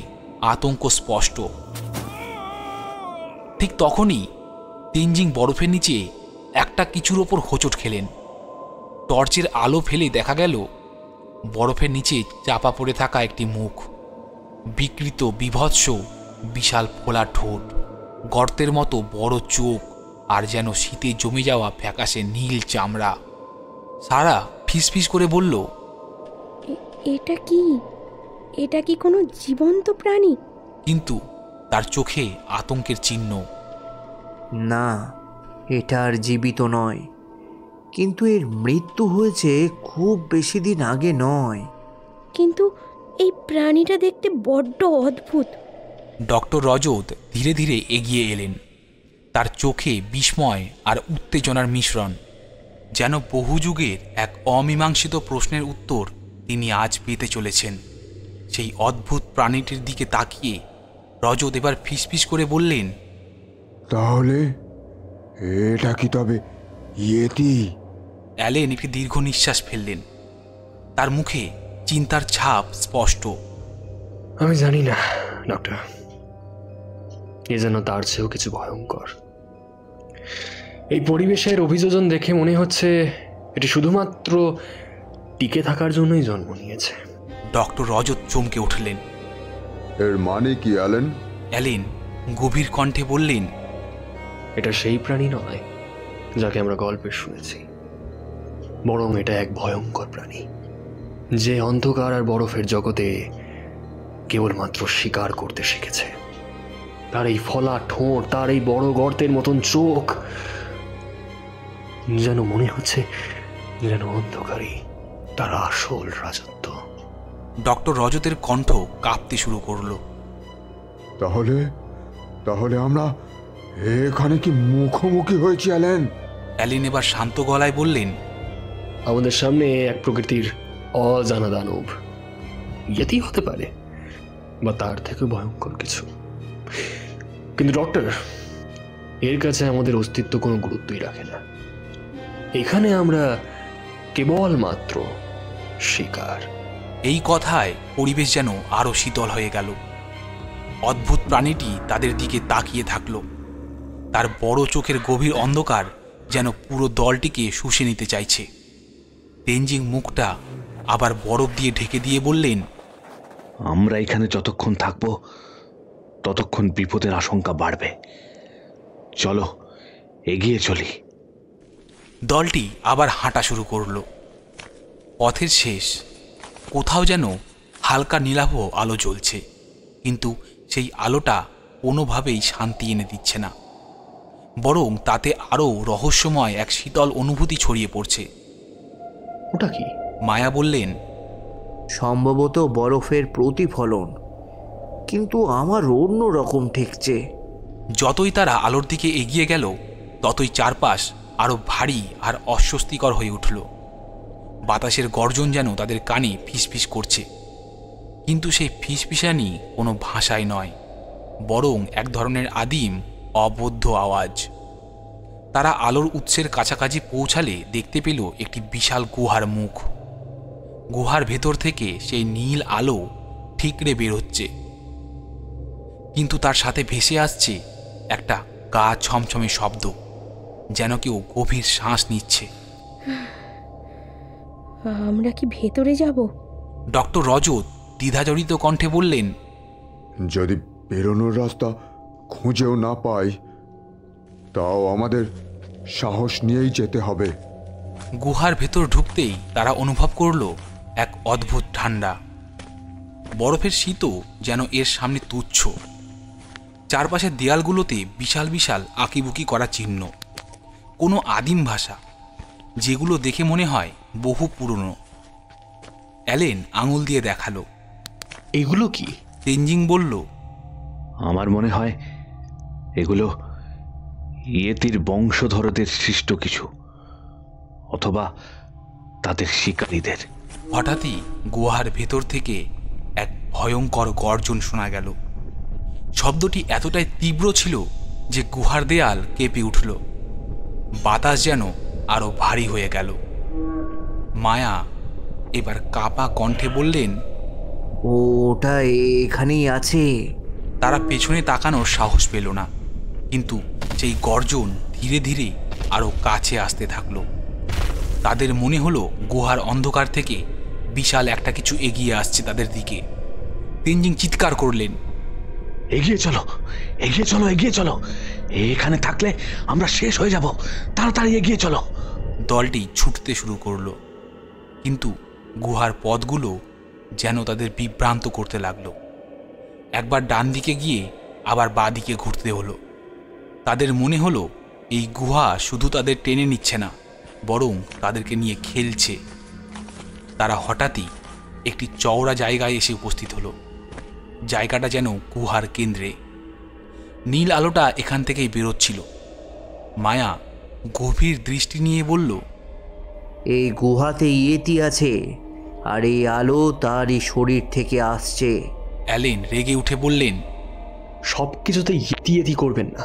আতঙ্ক স্পষ্ট। ঠিক তখনই তেনজিং বরফের নিচে একটা কিছুর ওপর হোঁচট খেলেন। টর্চের আলো ফেলে দেখা গেল বরফের নিচে চাপা পড়ে থাকা একটি মুখ, বিকৃত, বিভৎস, বিশাল ফোলা ঠোঁট, গর্তের মতো বড় চোখ, আর যেন শীতে জমে যাওয়া ফ্যাকাশে নীল চামড়া। সারা ফিসফিস করে বলল, এটা কি কোনো জীবন্ত প্রাণী? কিন্তু তার চোখে আতঙ্কের চিহ্ন। না, এটা আর জীবিত নয়, কিন্তু এর মৃত্যু হয়েছে খুব বেশি দিন আগে নয়। কিন্তু এই প্রাণীটা দেখতে বড্ড অদ্ভুত। ডক্টর রজত ধীরে ধীরে এগিয়ে এলেন। তার চোখে বিস্ময় আর উত্তেজনার মিশ্রণ, যেন বহু যুগের এক অমীমাংসিত প্রশ্নের উত্তর তিনি আজ পেতে চলেছেন। সেই অদ্ভুত প্রাণীটির দিকে তাকিয়ে রজত এবার ফিসফিস করে বললেন, তাহলে এটা কি তবে ইয়েতি? অ্যালেন একটি দীর্ঘ নিঃশ্বাস ফেললেন। তার মুখে চিন্তার ছাপ স্পষ্ট। আমি জানি না ডক্টর, এ যেন তার চেয়েও কিছু ভয়ঙ্কর। এই পরিবেশের অভিযোজন দেখে মনে হচ্ছে এটি শুধুমাত্র টিকে থাকার জন্যই জন্ম নিয়েছে। ডক্টর রজত চমকে উঠলেন। এর মানে কি অ্যালেন? অ্যালেন গভীর কণ্ঠে বললেন, এটা সেই প্রাণী নয় যাকে আমরা গল্পে শুনেছি, বরং এটা এক ভয়ঙ্কর প্রাণী, যে অন্ধকার আর বরফের জগতে কেবলমাত্র শিকার করতে শিখেছে। তার এই ফলা ঠোঁট, তার এই বড় গর্তের মতন চোখ, যেন মনে হচ্ছে যেন অন্ধকারই তার আসল রাজত্ব। ডক্টর রজতের কণ্ঠ কাঁপতে শুরু করলো। তাহলে তাহলে আমরা এখানে কি মুখোমুখি হয়েছি অ্যালেন? অ্যালেন এবার শান্ত গলায় বললেন, আমাদের সামনে এক প্রকৃতির অজানা দানব, ইয়েতি হতে পারে বা তার থেকে ভয়ঙ্কর কিছু। কিন্তু ডক্টর, এর কাছে আমাদের অস্তিত্ব কোনো গুরুত্বই রাখে না। এখানে আমরা কেবলমাত্র শিকার। এই কথায় পরিবেশ যেন আরো শীতল হয়ে গেল। অদ্ভুত প্রাণীটি তাদের দিকে তাকিয়ে থাকল। তার বড় চোখের গভীর অন্ধকার যেন পুরো দলটিকে শুষে নিতে চাইছে। তেনজিং মুখটা আবার বরফ দিয়ে ঢেকে দিয়ে বললেন, আমরা এখানে যতক্ষণ থাকব ততক্ষণ বিপদের আশঙ্কা বাড়বে। চলো এগিয়ে চলি। দলটি আবার হাঁটা শুরু করল। পথের শেষ কোথাও যেন হালকা নীলাভ আলো জ্বলছে, কিন্তু সেই আলোটা কোনোভাবেই শান্তি এনে দিচ্ছে না, বরং তাতে আরও রহস্যময় এক শীতল অনুভূতি ছড়িয়ে পড়ছে। ওটা কি? মায়া বললেন, সম্ভবত বরফের প্রতিফলন, কিন্তু আমার অন্য রকম ঠেকছে। যতই তারা আলোর দিকে এগিয়ে গেল ততই চারপাশ আরও ভারী আর অস্বস্তিকর হয়ে উঠল। বাতাসের গর্জন যেন তাদের কানে ফিসফিস করছে, কিন্তু সেই ফিসফিসানি কোনো ভাষায় নয়, বরং এক ধরনের আদিম অবদ্ধ আওয়াজ। তারা আলোর উৎসের কাছাকাছি পৌঁছালে দেখতে পেল একটি বিশাল গুহার মুখ। গুহার ভেতর থেকে সেই নীল আলো ঠিকরে বের হচ্ছে, কিন্তু তার সাথে ভেসে আসছে একটা গা ছমছমে শব্দ, যেন কেউ গভীর শ্বাস নিচ্ছে। আমরা কি ভেতরে যাব? ডক্টর রজত দ্বিধাজড়িত কণ্ঠে বললেন, যদি বেরোনোর রাস্তা খুঁজেও না পাই, তাও আমাদের সাহস নিয়েই যেতে হবে। গুহার ভেতর ঢুকতেই তারা অনুভব করল এক অদ্ভুত ঠান্ডা। বরফের শীতও যেন এর সামনে তুচ্ছ। চারপাশের দেয়ালগুলোতে বিশাল বিশাল আঁকিবুকি করা চিহ্ন, কোনো আদিম ভাষা, যেগুলো দেখে মনে হয় বহু পুরনো। অ্যালেন আঙুল দিয়ে দেখালো, এগুলো কি? তেনজিং বলল, আমার মনে হয় এগুলো ইয়েতির বংশধরদের সৃষ্ট কিছু, অথবা তাদের শিকারীদের। হঠাৎই গুহার ভেতর থেকে এক ভয়ঙ্কর গর্জন শোনা গেল। শব্দটি এতটাই তীব্র ছিল যে গুহার দেয়াল কেঁপে উঠল। বাতাস যেন আরো ভারী হয়ে গেল। মায়া এবার কাপা কণ্ঠে বললেন, ওটা এখানেই আছে। তারা পেছনে তাকানোর সাহস পেল না, কিন্তু সেই গর্জন ধীরে ধীরে আরো কাছে আসতে থাকলো। তাদের মনে হলো গুহার অন্ধকার থেকে বিশাল একটা কিছু এগিয়ে আসছে তাদের দিকে। তেনজিং চিৎকার করলেন, এগিয়ে চলো, এগিয়ে চলো, এগিয়ে চলো, এখানে থাকলে আমরা শেষ হয়ে যাব, তাড়াতাড়ি এগিয়ে চলো। দলটি ছুটতে শুরু করলো, কিন্তু গুহার পথগুলো যেন তাদের বিভ্রান্ত করতে লাগলো। একবার ডান দিকে গিয়ে আবার বাঁ দিকে ঘুরতে হলো। তাদের মনে হলো এই গুহা শুধু তাদের টেনে নিচ্ছে না, বরং তাদেরকে নিয়ে খেলছে। তারা হঠাৎই একটি চওড়া জায়গায় এসে উপস্থিত হলো। জায়গাটা যেন গুহার কেন্দ্রে। নীল আলোটা এখান থেকেই বেরোচ্ছিল। মায়া গভীর দৃষ্টি নিয়ে বলল, এই গুহাতে ইয়েতি আছে, আর এই আলো তারই শরীর থেকে আসছে। অ্যালেন রেগে উঠে বললেন, সব কিছুতে ইতি করবেন না।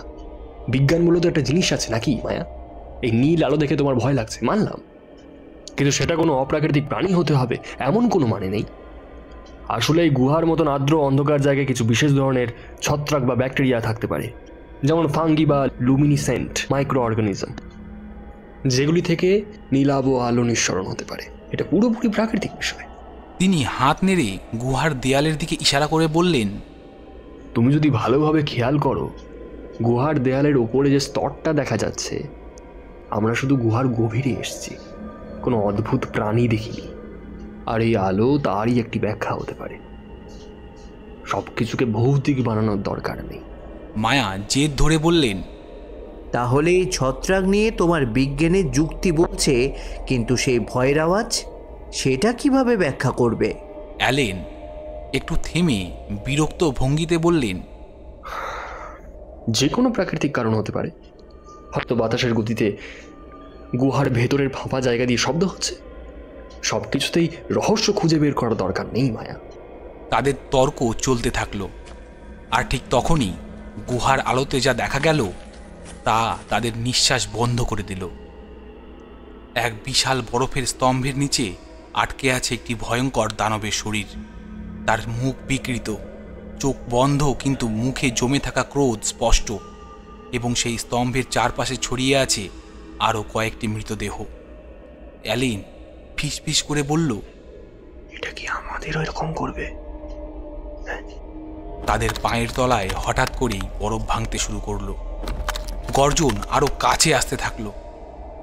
বিজ্ঞান মূলত একটা জিনিস আছে নাকি মায়া? এই নীল আলো দেখে তোমার ভয় লাগছে, মানলাম, কিন্তু সেটা কোনো অপ্রাকৃতিক প্রাণী হতে হবে এমন কোনো মানে নেই। আসলে এই গুহার মতন আর্দ্র অন্ধকার জায়গায় কিছু বিশেষ ধরনের ছত্রাক বা ব্যাকটেরিয়া থাকতে পারে, যেমন ফাঙ্গি বা লুমিনিসেন্ট মাইক্রো অর্গানিজম, যেগুলি থেকে নীলাভ আলো নিঃসরণ হতে পারে। এটা পুরোপুরি প্রাকৃতিক বিষয়। তিনি হাত নেড়ে গুহার দেয়ালের দিকে ইশারা করে বললেন, তুমি যদি ভালোভাবে খেয়াল করো, গুহার দেয়ালের ওপরে যে স্তরটা দেখা যাচ্ছে, আমরা শুধু গুহার গভীরে এসেছি, কোনো অদ্ভুত প্রাণী দেখিনি। আর এই আলো তারই একটি ব্যাখ্যা হতে পারে। সব কিছুকে ভৌতিক বানানোর দরকার নেই। মায়া জেদ ধরে বললেন, তাহলে এই ছত্রাক নিয়ে তোমার বিজ্ঞানের যুক্তি বলছে, কিন্তু সেই ভয়ের আওয়াজ, সেটা কিভাবে ব্যাখ্যা করবে? অ্যালেন একটু থেমে বিরক্ত ভঙ্গিতে বললেন, যে কোনো প্রাকৃতিক কারণ হতে পারে। হয়তো বাতাসের গতিতে গুহার ভেতরের ফাঁপা জায়গা দিয়ে শব্দ হচ্ছে। সব কিছুতেই রহস্য খুঁজে বের করার দরকার নেই মায়া। তাদের তর্ক চলতে থাকলো। আর ঠিক তখনই গুহার আলোতে যা দেখা গেল তা তাদের নিঃশ্বাস বন্ধ করে দিল। এক বিশাল বরফের স্তম্ভের নিচে আটকে আছে একটি ভয়ঙ্কর দানবের শরীর। তার মুখ বিকৃত, চোখ বন্ধ, কিন্তু মুখে জমে থাকা ক্রোধ স্পষ্ট, এবং সেই স্তম্ভের চারপাশে ছড়িয়ে আছে আরও কয়েকটি মৃতদেহ। অ্যালিন ফিসফিস করে বলল, এটা কি আমাদের এরকম করবে? তাদের পায়ের তলায় হঠাৎ করেই বরফ ভাঙতে শুরু করলো। গর্জন আরো কাছে আসতে থাকলো,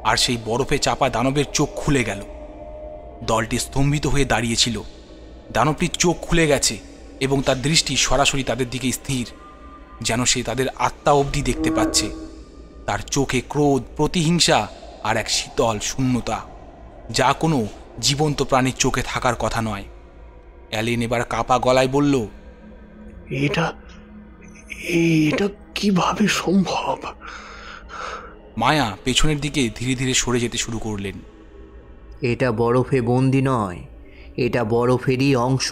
আর সেই বরফে চাপা দানবের চোখ খুলে গেল। দলটি স্তম্ভিত হয়ে দাঁড়িয়েছিল। দানবটির চোখ খুলে গেছে এবং তার দৃষ্টি সরাসরি তাদের দিকে স্থির, যেন সে তাদের আত্মা অবধি দেখতে পাচ্ছে। তার চোখে ক্রোধ, প্রতিহিংসা আর এক শীতল শূন্যতা, যা কোনো জীবন্ত প্রাণীর চোখে থাকার কথা নয়। অ্যালেন এবার কাপা গলায় বলল, এটা কিভাবে সম্ভব? মায়া পেছনের দিকে ধীরে ধীরে সরে যেতে শুরু করলেন। এটা বরফে বন্দি নয়, এটা বরফেরই অংশ,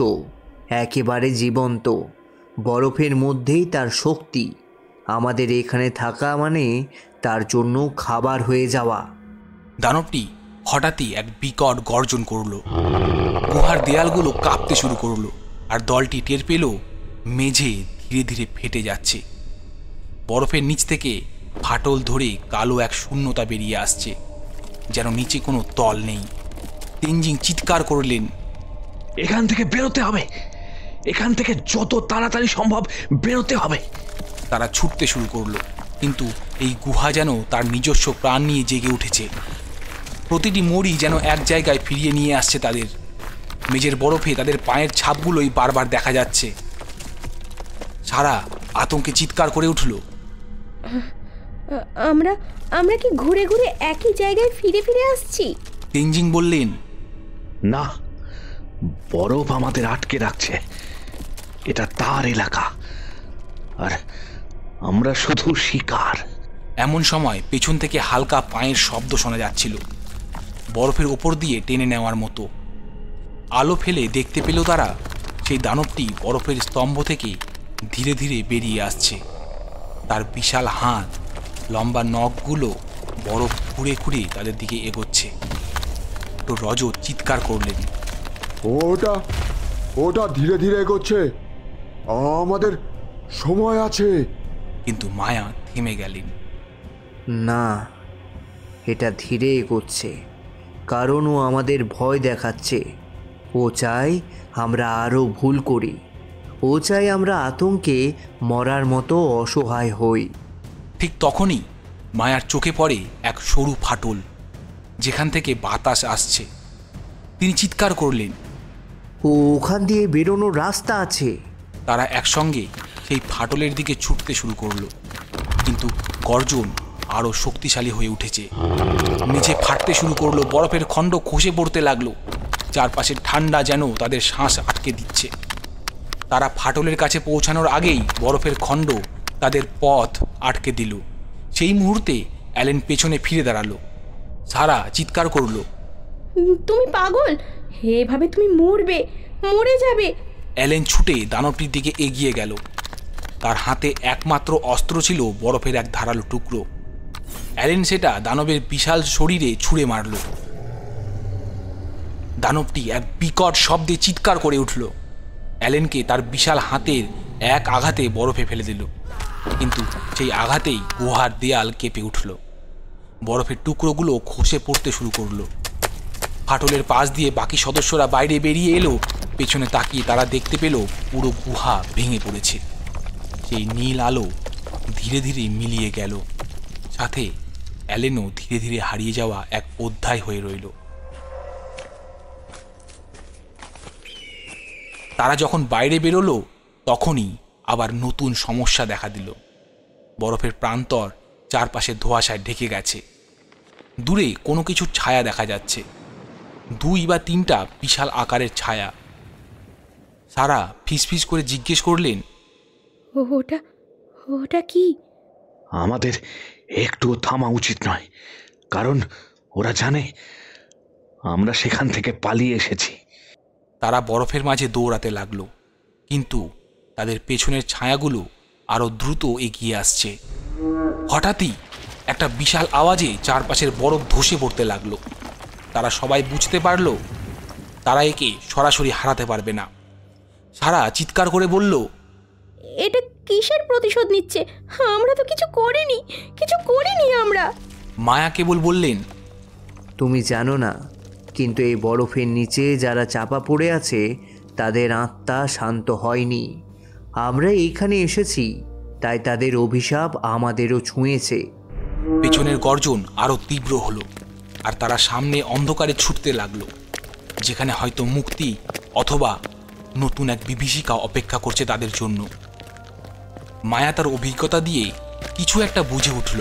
একেবারে জীবন্ত। বরফের মধ্যেই তার শক্তি। আমাদের এখানে থাকা মানে তার জন্য খাবার হয়ে যাওয়া। দানবটি হঠাৎই এক বিকট গর্জন করল। গুহার দেয়ালগুলো কাঁপতে শুরু করলো, আর দলটি টের পেল মেঝে ধীরে ধীরে ফেটে যাচ্ছে। বরফের নিচ থেকে ফাটল ধরে কালো এক শূন্যতা বেরিয়ে আসছে, যেন নিচে কোনো তল নেই। তেনজিং চিৎকার করলেন, এখান থেকে বেরোতে হবে, এখান থেকে যত তাড়াতাড়ি সম্ভব বেরোতে হবে। তারা ছুটতে শুরু করলো, কিন্তু এই গুহা যেন তার নিজস্ব প্রাণ নিয়ে জেগে উঠেছে। প্রতিটি মোড়ই যেন এক জায়গায় ফিরিয়ে নিয়ে আসছে তাদের। মেঝের বরফে তাদের পায়ের ছাপগুলোই বারবার দেখা যাচ্ছে। সারা আতঙ্কে চিৎকার করে উঠল, আমরা কি ঘুরে ঘুরে একই জায়গায় ফিরে ফিরে আসছি? তেনজিং বললেন, না, বরফ আমাদের আটকে রাখছে। এটা তার এলাকা, আর আমরা শুধু শিকার। এমন সময় পেছন থেকে হালকা পায়ের শব্দ শোনা যাচ্ছিল, বরফের ওপর দিয়ে টেনে নেওয়ার মতো। আলো ফেলে দেখতে পেল তারা সেই দানবটি বরফের স্তম্ভ থেকে ধীরে ধীরে বেরিয়ে আসছে। তার বিশাল হাত, লম্বা নখগুলো বরফ খুঁড়ে খুঁড়ে তাদের দিকে এগোচ্ছে। তো রজত চিৎকার করলেন, ওটা ওটা ধীরে ধীরে এগোচ্ছে, আমাদের সময় আছে। কিন্তু মায়া থেমে গেলেন। না, এটা ধীরে এগোচ্ছে, কারণ ও আমাদের ভয় দেখাচ্ছে। ও চাই আমরা আরও ভুল করি। ও চাই আমরা আতঙ্কে মরার মতো অসহায় হই। ঠিক তখনই মায়ার চোখে পড়ে এক সরু ফাটল, যেখান থেকে বাতাস আসছে। তিনি চিৎকার করলেন। ওখান দিয়ে বেরোনোর রাস্তা আছে। তারা একসঙ্গে সেই ফাটলের দিকে ছুটতে শুরু করলো, কিন্তু গর্জন আরও শক্তিশালী হয়ে উঠেছে। নিচে ফাটতে শুরু করলো, বরফের খণ্ড খসে পড়তে লাগলো। চারপাশে ঠান্ডা যেন তাদের শ্বাস আটকে দিচ্ছে। তারা ফাটলের কাছে পৌঁছানোর আগেই বরফের খণ্ড তাদের পথ আটকে দিল। সেই মুহূর্তে অ্যালেন পেছনে ফিরে দাঁড়ালো। সারা চিৎকার করলো, তুমি পাগল, এভাবে তুমি মরবে, মরে যাবে। অ্যালেন ছুটে দানবটির দিকে এগিয়ে গেল। তার হাতে একমাত্র অস্ত্র ছিল বরফের এক ধারালো টুকরো। অ্যালেন সেটা দানবের বিশাল শরীরে ছুঁড়ে মারল। দানবটি এক বিকট শব্দে চিৎকার করে উঠল। অ্যালেনকে তার বিশাল হাতের এক আঘাতে বরফে ফেলে দিল, কিন্তু সেই আঘাতেই গুহার দেয়াল কেঁপে উঠল। বরফের টুকরোগুলো খসে পড়তে শুরু করলো। ফাটলের পাশ দিয়ে বাকি সদস্যরা বাইরে বেরিয়ে এলো। পেছনে তাকিয়ে তারা দেখতে পেল পুরো গুহা ভেঙে পড়েছে। সেই নীল আলো ধীরে ধীরে মিলিয়ে গেল, সাথে অ্যালেনও ধীরে ধীরে হারিয়ে যাওয়া এক অধ্যায় হয়ে রইল। তারা যখন বাইরে বেরোলো, তখনই আবার নতুন সমস্যা দেখা দিল। বরফের প্রান্তর চারপাশে ধোঁয়াশায় ঢেকে গেছে। দূরে কোনো কিছুর ছায়া দেখা যাচ্ছে, 2 বা 3টা বিশাল আকারের ছায়া। সারা ফিসফিস করে জিজ্ঞেস করলেন, ওটা ওটা কি? আমাদের একটুও থামা উচিত নয়, কারণ ওরা জানে আমরা সেখান থেকে পালিয়ে এসেছি। তারা বরফের মাঝে দৌড়াতে লাগলো, কিন্তু তাদের পেছনের ছায়াগুলো আরো দ্রুত এগিয়ে আসছে। হঠাৎই একটা বিশাল আওয়াজে চারপাশের বরফ ধসে পড়তে লাগলো। তারা সবাই বুঝতে পারল তারা একে সরাসরি হারাতে পারবে না। সারা চিৎকার করে বলল, এটা কিসের প্রতিশোধ নিচ্ছে? আমরা তো কিছু করিনি আমরা। মায়া কেবল বললেন, তুমি জানো না, কিন্তু এই বরফের নিচে যারা চাপা পড়ে আছে তাদের আত্মা শান্ত হয়নি। আমরা এইখানে এসেছি, তাই তাদের অভিশাপ আমাদেরও ছুঁয়েছে। পেছনের গর্জন আরো তীব্র হলো, আর তারা সামনে অন্ধকারে ছুটতে লাগলো, যেখানে হয়তো মুক্তি অথবা নতুন এক বিভীষিকা অপেক্ষা করছে তাদের জন্য। মায়া তার অভিজ্ঞতা দিয়ে কিছু একটা বুঝে উঠল।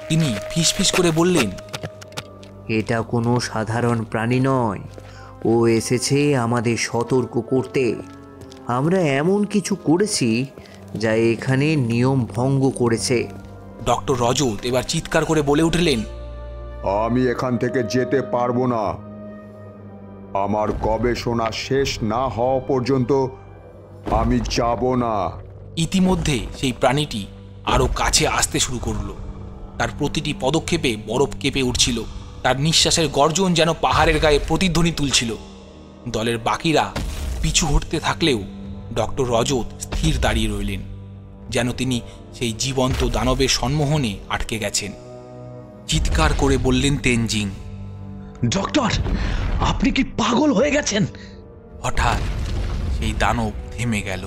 তিনি ফিসফিস করে বললেন, এটা কোনো সাধারণ প্রাণী নয়। ও এসেছে আমাদের সতর্ক করতে। আমরা এমন কিছু করেছি যা এখানে নিয়ম ভঙ্গ করেছে। ডক্টর রজত এবার চিৎকার করে বলে উঠলেন, আমি এখান থেকে যেতে পারবো না। আমার গবেষণা শেষ না হওয়া পর্যন্ত আমি যাব না। ইতিমধ্যে সেই প্রাণীটি আরো কাছে আসতে শুরু করলো। তার প্রতিটি পদক্ষেপে বরফ কেঁপে উঠছিল। তার নিঃশ্বাসের গর্জন যেন পাহাড়ের গায়ে প্রতিধ্বনি তুলছিল। দলের বাকিরা পিছু হটতে থাকলেও ডক্টর রজত স্থির দাঁড়িয়ে রইলেন, যেন তিনি সেই জীবন্ত দানবের সম্মোহনে আটকে গেছেন। চিৎকার করে বললেন তেনজিং, ডক্টর, আপনি কি পাগল হয়ে গেছেন? হঠাৎ সেই দানব থেমে গেল।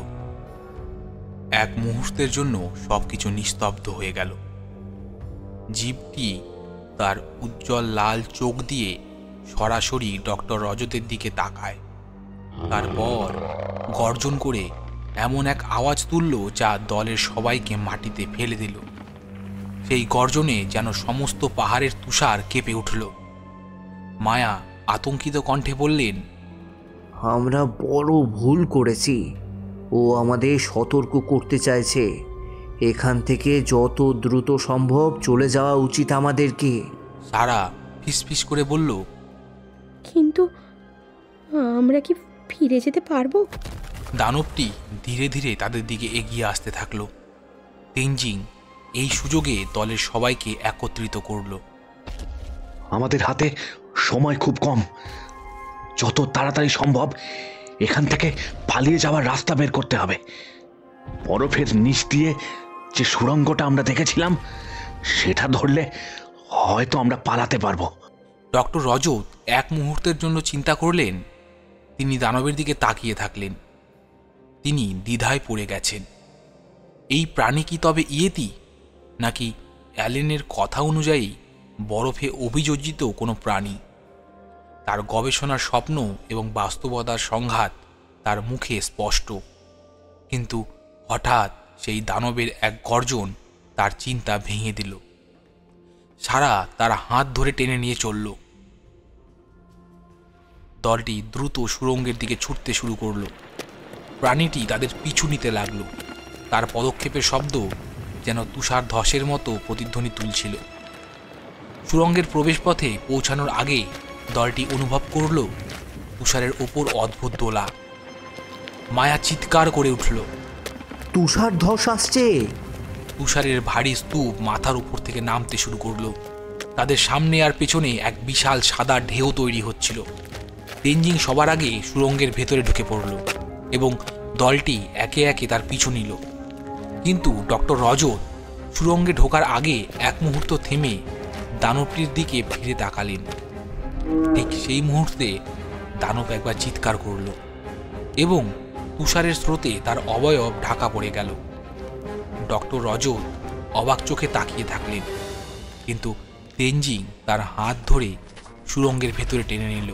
এক মুহূর্তের জন্য সবকিছু নিস্তব্ধ হয়ে গেল। জীবটি তার উজ্জ্বল লাল চোখ দিয়ে সরাসরি ডক্টর রজতের দিকে তাকায়। তারপর গর্জন করে এমন এক আওয়াজ তুলল যা দলের সবাইকে মাটিতে ফেলে দিল। সেই গর্জনে যেন সমস্ত পাহাড়ের তুষার কেঁপে উঠল। মায়া আতঙ্কিত কণ্ঠে বললেন, আমরা বড় ভুল করেছি। ও আমাদের সতর্ক করতে চাইছে। এখান থেকে যত দ্রুত সম্ভব চলে যাওয়া উচিত আমাদেরকে। সারা ফিসফিস করে বলল, কিন্তু আমরা কি ফিরে যেতে পারবো? দানবটি ধীরে ধীরে তাদের দিকে এগিয়ে আসতে থাকলো। তেনজিং এই সুযোগে দলের সবাইকে একত্রিত করল। আমাদের হাতে সময় খুব কম, যত তাড়াতাড়ি সম্ভব এখান থেকে পালিয়ে যাওয়ার রাস্তা বের করতে হবে। বরফের নিচ দিয়ে যে সুড়ঙ্গটা আমরা দেখেছিলাম সেটা ধরলে হয়তো আমরা পালাতে পারবো। ডক্টর রজত এক মুহূর্তের জন্য চিন্তা করলেন। তিনি দানবের দিকে তাকিয়ে থাকলেন। তিনি দ্বিধায় পড়ে গেছেন। এই প্রাণী কি তবে ইয়েতি, নাকি অ্যালেনের কথা অনুযায়ী বরফে অভিযোজিত কোনো প্রাণী? তার গবেষণার স্বপ্ন এবং বাস্তবতার সংঘাত তার মুখে স্পষ্ট, কিন্তু হঠাৎ সেই দানবের এক গর্জন তার চিন্তা ভেঙে দিল। সারা তার হাত ধরে টেনে নিয়ে চলল। দলটি দ্রুত সুড়ঙ্গের দিকে ছুটতে শুরু করল। প্রাণীটি তাদের পিছু নিতে লাগল। তার পদক্ষেপের শব্দ যেন তুষার ধসের মতো প্রতিধ্বনি তুলছিল। সুড়ঙ্গের প্রবেশপথে পৌঁছানোর আগে দলটি অনুভব করল তুষারের ওপর অদ্ভুত দোলা। মায়া চিৎকার করে উঠল। তুষার ধস আসছে। তুষারের ভারী স্তূপ মাথার উপর থেকে নামতে শুরু করলো। তাদের সামনে আর পেছনে এক বিশাল সাদা ঢেউ তৈরি হচ্ছিল। তেনজিং সবার আগে সুড়ঙ্গের ভেতরে ঢুকে পড়ল এবং দলটি একে একে তার পিছু নিল। কিন্তু ডক্টর রজত সুড়ঙ্গে ঢোকার আগে এক মুহূর্ত থেমে দানবটির দিকে ফিরে তাকালেন। ঠিক সেই মুহূর্তে দানব একবার চিৎকার করল এবং তুষারের স্রোতে তার অবয়ব ঢাকা পড়ে গেল। ডক্টর রজত অবাক চোখে তাকিয়ে থাকলেন, কিন্তু তেনজিং তার হাত ধরে সুড়ঙ্গের ভেতরে টেনে নিল।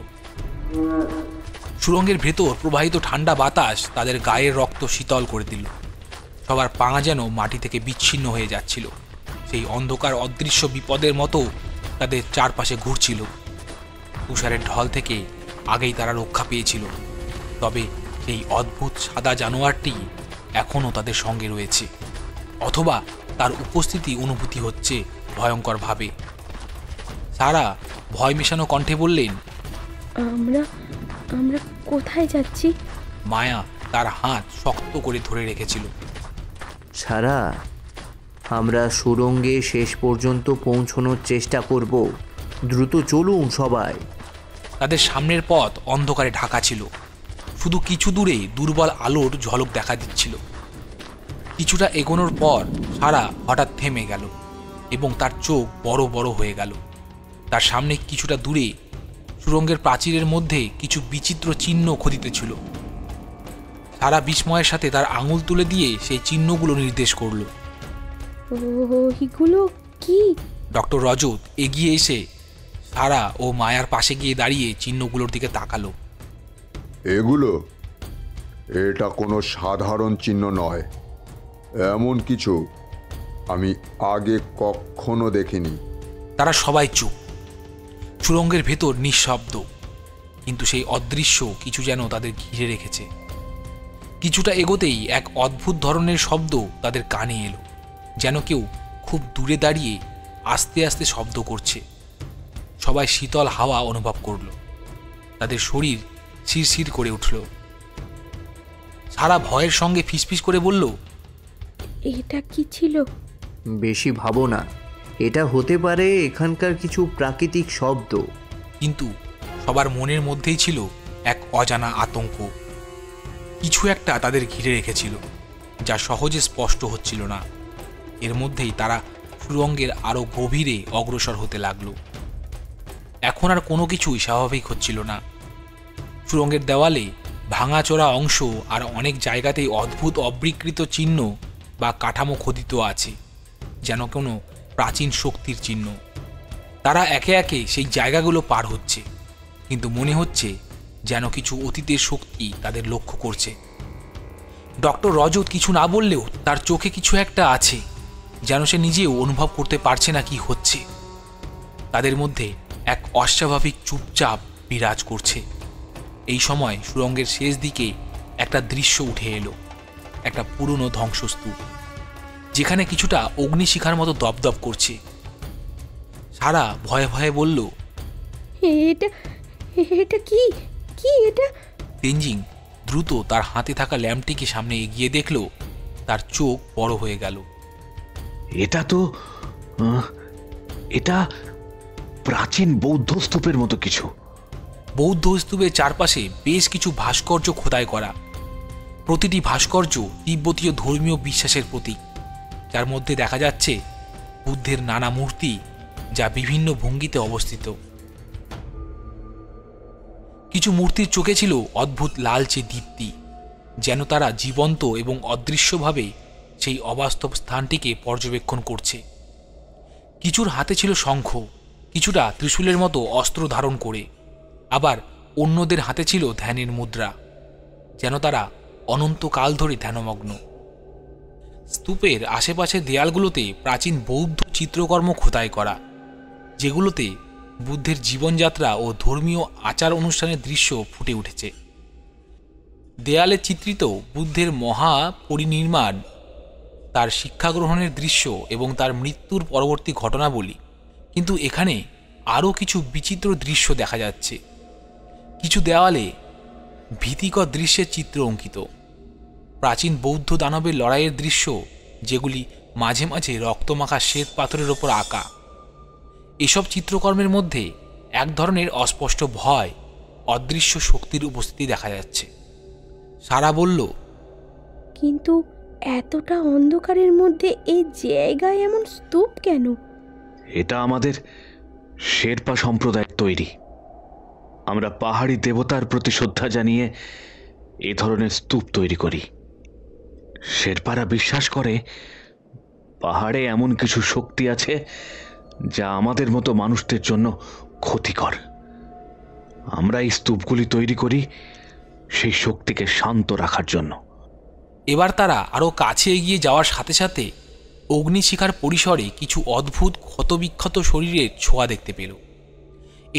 সুড়ঙ্গের ভেতর প্রবাহিত ঠান্ডা বাতাস তাদের গায়ের রক্ত শীতল করে দিল। সবার পা যেন মাটি থেকে বিচ্ছিন্ন হয়ে যাচ্ছিল। সেই অন্ধকার অদৃশ্য বিপদের মতো তাদের চারপাশে ঘুরছিল। তুষারের ঢল থেকে আগেই তারা রক্ষা পেয়েছিল, তবে সেই অদ্ভুত সাদা জানোয়ারটি এখনও তাদের সঙ্গে রয়েছে, অথবা তার উপস্থিতি অনুভূতি হচ্ছে ভয়ঙ্করভাবে। সারা ভয় মেশানো কণ্ঠে বললেন, আমরা আমরা কোথায় যাচ্ছি? মায়া তার হাত শক্ত করে ধরে রেখেছিল। সারা, আমরা সুড়ঙ্গে শেষ পর্যন্ত পৌঁছানোর চেষ্টা করব। দ্রুত চলুন সবাই। তাদের সামনের পথ অন্ধকারে ঢাকা ছিল। শুধু কিছু দূরে দুর্বল আলোর ঝলক দেখা দিচ্ছিল। কিছুটা এগোনোর পর সারা হঠাৎ থেমে গেল এবং তার চোখ বড় বড় হয়ে গেল। তার সামনে কিছুটা দূরে সুড়ঙ্গের প্রাচীরের মধ্যে কিছু বিচিত্র চিহ্ন খোদিতেছিল। সারা বিস্ময়ের সাথে তার আঙুল তুলে দিয়ে সেই চিহ্নগুলো নির্দেশ করল। ওইগুলো কি? ডক্টর রজত এগিয়ে এসে সারা ও মায়ার পাশে গিয়ে দাঁড়িয়ে চিহ্নগুলোর দিকে তাকালো। এটা কোনো সাধারণ চিহ্ন নয়। এমন কিছু আমি আগে কখনো দেখিনি। তারা সবাই চুপ। সুড়ঙ্গের ভেতর নিঃশব্দ, কিন্তু সেই অদৃশ্য কিছু যেন তাদের ঘিরে রেখেছে। কিছুটা এগোতেই এক অদ্ভুত ধরনের শব্দ তাদের কানে এলো, যেন কেউ খুব দূরে দাঁড়িয়ে আস্তে আস্তে শব্দ করছে। সবাই শীতল হাওয়া অনুভব করল। তাদের শরীর শিরশির করে উঠল। সারা ভয়ের সঙ্গে ফিসফিস করে বলল, এটা কি ছিল? বেশি ভাবো না, এটা হতে পারে এখানকার কিছু প্রাকৃতিক শব্দ। কিন্তু সবার মনের মধ্যেই ছিল এক অজানা আতঙ্ক। কিছু একটা তাদের ঘিরে রেখেছিল, যা সহজে স্পষ্ট হচ্ছিল না। এর মধ্যেই তারা সুড়ঙ্গের আরো গভীরে অগ্রসর হতে লাগলো। এখন আর কোনো কিছুই স্বাভাবিক হচ্ছিল না। সুড়ঙ্গের দেওয়ালে ভাঙাচোরা অংশ আর অনেক জায়গাতেই অদ্ভুত অবিকৃত চিহ্ন বা কাঠামো খোদিত আছে, যেন কোনো প্রাচীন শক্তির চিহ্ন। তারা একে একে সেই জায়গাগুলো পার হচ্ছে, কিন্তু মনে হচ্ছে যেন কিছু অতীতের শক্তি তাদের লক্ষ্য করছে। ডক্টর রজত কিছু না বললেও তার চোখে কিছু একটা আছে, যেন সে নিজেও অনুভব করতে পারছে না কি হচ্ছে। তাদের মধ্যে এক অস্বাভাবিক চুপচাপ বিরাজ করছে। এই সময় সুড়ঙ্গের শেষ দিকে একটা দৃশ্য উঠে এলো, একটা পুরনো ধ্বংসস্তূপ, যেখানে কিছুটা অগ্নিশিখার মতো দপদপ করছে। সারা ভয়ে ভয়ে বলল, এটা এটা কি কি এটা? তেনজিং দ্রুত তার হাতে থাকা ল্যাম্পটিকে সামনে এগিয়ে দেখল। তার চোখ বড় হয়ে গেল। এটা তো এটা প্রাচীন বৌদ্ধ স্তূপের মতো কিছু। বৌদ্ধ স্তূপের চারপাশে বেশ কিছু ভাস্কর্য খোদাই করা। প্রতিটি ভাস্কর্য তিব্বতীয় ধর্মীয় বিশ্বাসের প্রতীক, যার মধ্যে দেখা যাচ্ছে বুদ্ধের নানা মূর্তি, যা বিভিন্ন ভঙ্গিতে অবস্থিত। কিছু মূর্তির চোখে ছিল অদ্ভুত লালচে দীপ্তি, যেন তারা জীবন্ত এবং অদৃশ্যভাবে সেই অবাস্তব স্থানটিকে পর্যবেক্ষণ করছে। কিছুর হাতে ছিল শঙ্খ, কিছুটা ত্রিশূলের মতো অস্ত্র ধারণ করে, আবার অন্যদের হাতে ছিল ধ্যানের মুদ্রা, যেন তারা অনন্তকাল ধরে ধ্যানমগ্ন। স্তূপের আশেপাশের দেয়ালগুলোতে প্রাচীন বৌদ্ধ চিত্রকর্ম খোদাই করা, যেগুলোতে বুদ্ধের জীবনযাত্রা ও ধর্মীয় আচার অনুষ্ঠানের দৃশ্য ফুটে উঠেছে। দেয়ালে চিত্রিত বুদ্ধের মহা পরিনির্মাণ, তার শিক্ষা গ্রহণের দৃশ্য এবং তার মৃত্যুর পরবর্তী ঘটনাবলী। কিন্তু এখানে আরও কিছু বিচিত্র দৃশ্য দেখা যাচ্ছে। কিছু দেওয়ালে ভীতিকর দৃশ্যের চিত্র অঙ্কিত, প্রাচীন বৌদ্ধ দানবের লড়াইয়ের দৃশ্য, যেগুলি মাঝে মাঝে রক্তমাখা শ্বেত পাথরের ওপর আঁকা। এসব চিত্রকর্মের মধ্যে এক ধরনের অস্পষ্ট ভয়, অদৃশ্য শক্তির উপস্থিতি দেখা যাচ্ছে। সারা বলল, কিন্তু এতটা অন্ধকারের মধ্যে এই জায়গায় এমন স্তূপ কেন? এটা আমাদের শেরপা সম্প্রদায়ের তৈরি। আমরা পাহাড়ি দেবতার প্রতি শ্রদ্ধা জানিয়ে এ ধরনের স্তূপ তৈরি করি। শেরপারা বিশ্বাস করে পাহাড়ে এমন কিছু শক্তি আছে যা আমাদের মতো মানুষদের জন্য ক্ষতিকর। আমরা এই স্তূপগুলি তৈরি করি সেই শক্তিকে শান্ত রাখার জন্য। এবার তারা আরও কাছে এগিয়ে যাওয়ার সাথে সাথে অগ্নিশিখার পরিসরে কিছু অদ্ভুত ক্ষতবিক্ষত শরীরের ছোঁয়া দেখতে পেল।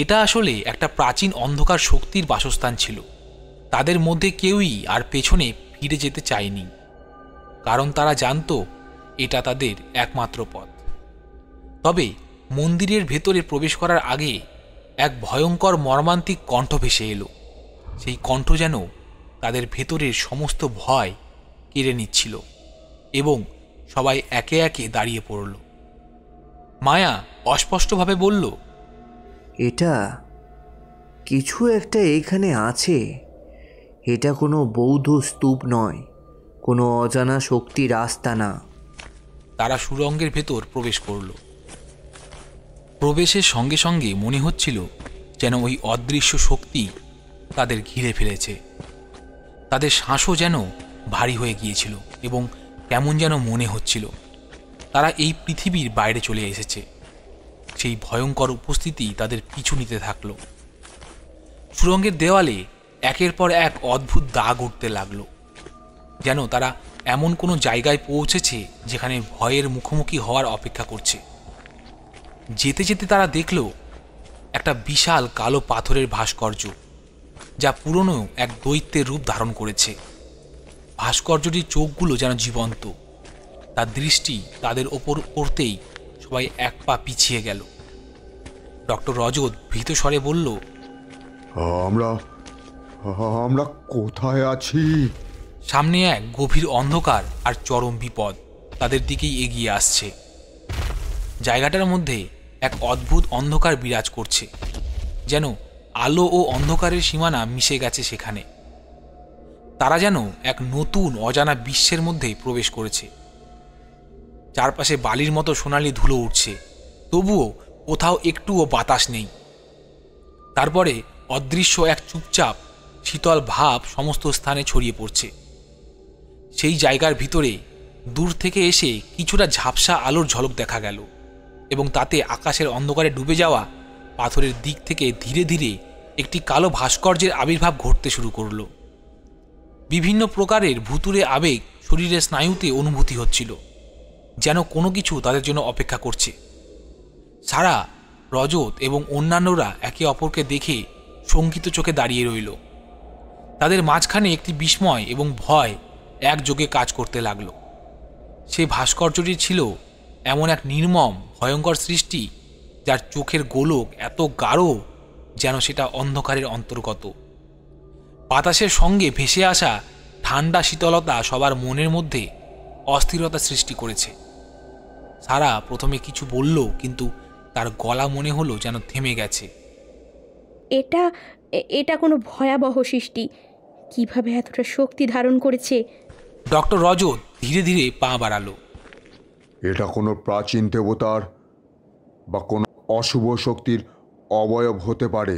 এটা আসলে একটা প্রাচীন অন্ধকার শক্তির বাসস্থান ছিল। তাদের মধ্যে কেউই আর পেছনে ফিরে যেতে চায়নি, কারণ তারা জানত এটা তাদের একমাত্র পথ। তবে মন্দিরের ভেতরে প্রবেশ করার আগে এক ভয়ঙ্কর মর্মান্তিক কণ্ঠ ভেসে এলো। সেই কণ্ঠ যেন তাদের ভেতরের সমস্ত ভয় কেড়ে নিচ্ছিল, এবং সবাই একে একে দাঁড়িয়ে পড়ল। মায়া অস্পষ্টভাবে বলল, এটা কিছু একটা এখানে আছে। এটা কোনো বৌদ্ধ স্তূপ নয়, কোনো অজানা শক্তির আস্তানা। তারা সুড়ঙ্গের ভেতর প্রবেশ করল। প্রবেশের সঙ্গে সঙ্গে মনে হচ্ছিল যেন ওই অদৃশ্য শক্তি তাদের ঘিরে ফেলেছে। তাদের শ্বাসও যেন ভারী হয়ে গিয়েছিল এবং কেমন যেন মনে হচ্ছিল তারা এই পৃথিবীর বাইরে চলে এসেছে। সেই ভয়ঙ্কর উপস্থিতি তাদের পিছু নিতে থাকল। সুড়ঙ্গের দেওয়ালে একের পর এক অদ্ভুত দাগ উঠতে লাগলো, যেন তারা এমন কোনো জায়গায় পৌঁছেছে যেখানে ভয়ের মুখোমুখি হওয়ার অপেক্ষা করছে। যেতে যেতে তারা দেখল একটা বিশাল কালো পাথরের ভাস্কর্য, যা পুরনো এক দৈত্যের রূপ ধারণ করেছে। ভাস্কর্যটির চোখগুলো যেন জীবন্ত। তার দৃষ্টি তাদের ওপর পড়তেই সবাই এক পা পিছিয়ে গেল। ডক্টর রজত ভীত স্বরে বলল, আমরা আমরা কোথায় আছি? সামনে এক গভীর অন্ধকার আর চরম বিপদ তাদের দিকেই এগিয়ে আসছে। জায়গাটার মধ্যে এক অদ্ভুত অন্ধকার বিরাজ করছে, যেন আলো ও অন্ধকারের সীমানা মিশে গেছে সেখানে। তারা যেন এক নতুন অজানা বিশ্বের মধ্যে প্রবেশ করেছে। চারপাশে বালির মতো সোনালি ধুলো উঠছে, তবুও কোথাও একটুও বাতাস নেই। তারপরে অদৃশ্য এক চুপচাপ শীতল ভাব সমস্ত স্থানে ছড়িয়ে পড়ছে। সেই জায়গার ভিতরে দূর থেকে এসে কিছুটা ঝাপসা আলোর ঝলক দেখা গেল, এবং তাতে আকাশের অন্ধকারে ডুবে যাওয়া পাথরের দিক থেকে ধীরে ধীরে একটি কালো ভাস্কর্যের আবির্ভাব ঘটতে শুরু করল। বিভিন্ন প্রকারের ভুতুড়ে আবেগ শরীরের স্নায়ুতে অনুভূতি হচ্ছিল, যেন কোনো কিছু তাদের জন্য অপেক্ষা করছে। সারা, রজত এবং অন্যান্যরা একে অপরকে দেখে শঙ্কিত চোখে দাঁড়িয়ে রইল। তাদের মাঝখানে একটি বিস্ময় এবং ভয় একযোগে কাজ করতে লাগলো। সেই ভাস্কর্যটি ছিল এমন এক নির্মম ভয়ঙ্কর সৃষ্টি, যার চোখের গোলক এত গাঢ় যেন সেটা অন্ধকারের অন্তর্গত। বাতাসের সঙ্গে ভেসে আসা ঠান্ডা শীতলতা সবার মনের মধ্যে অস্থিরতা সৃষ্টি করেছে। সারা প্রথমে কিছু বলল, কিন্তু তার গলা মনে হলো যেন থেমে গেছে। এটা এটা কোনো ভয়াবহ সৃষ্টি। কিভাবে এতটা শক্তি ধারণ করেছে? ডক্টর রজত ধীরে ধীরে পা বাড়ালো। এটা কোনো প্রাচীন দেবতার বা কোনো অশুভ শক্তির অবয়ব হতে পারে।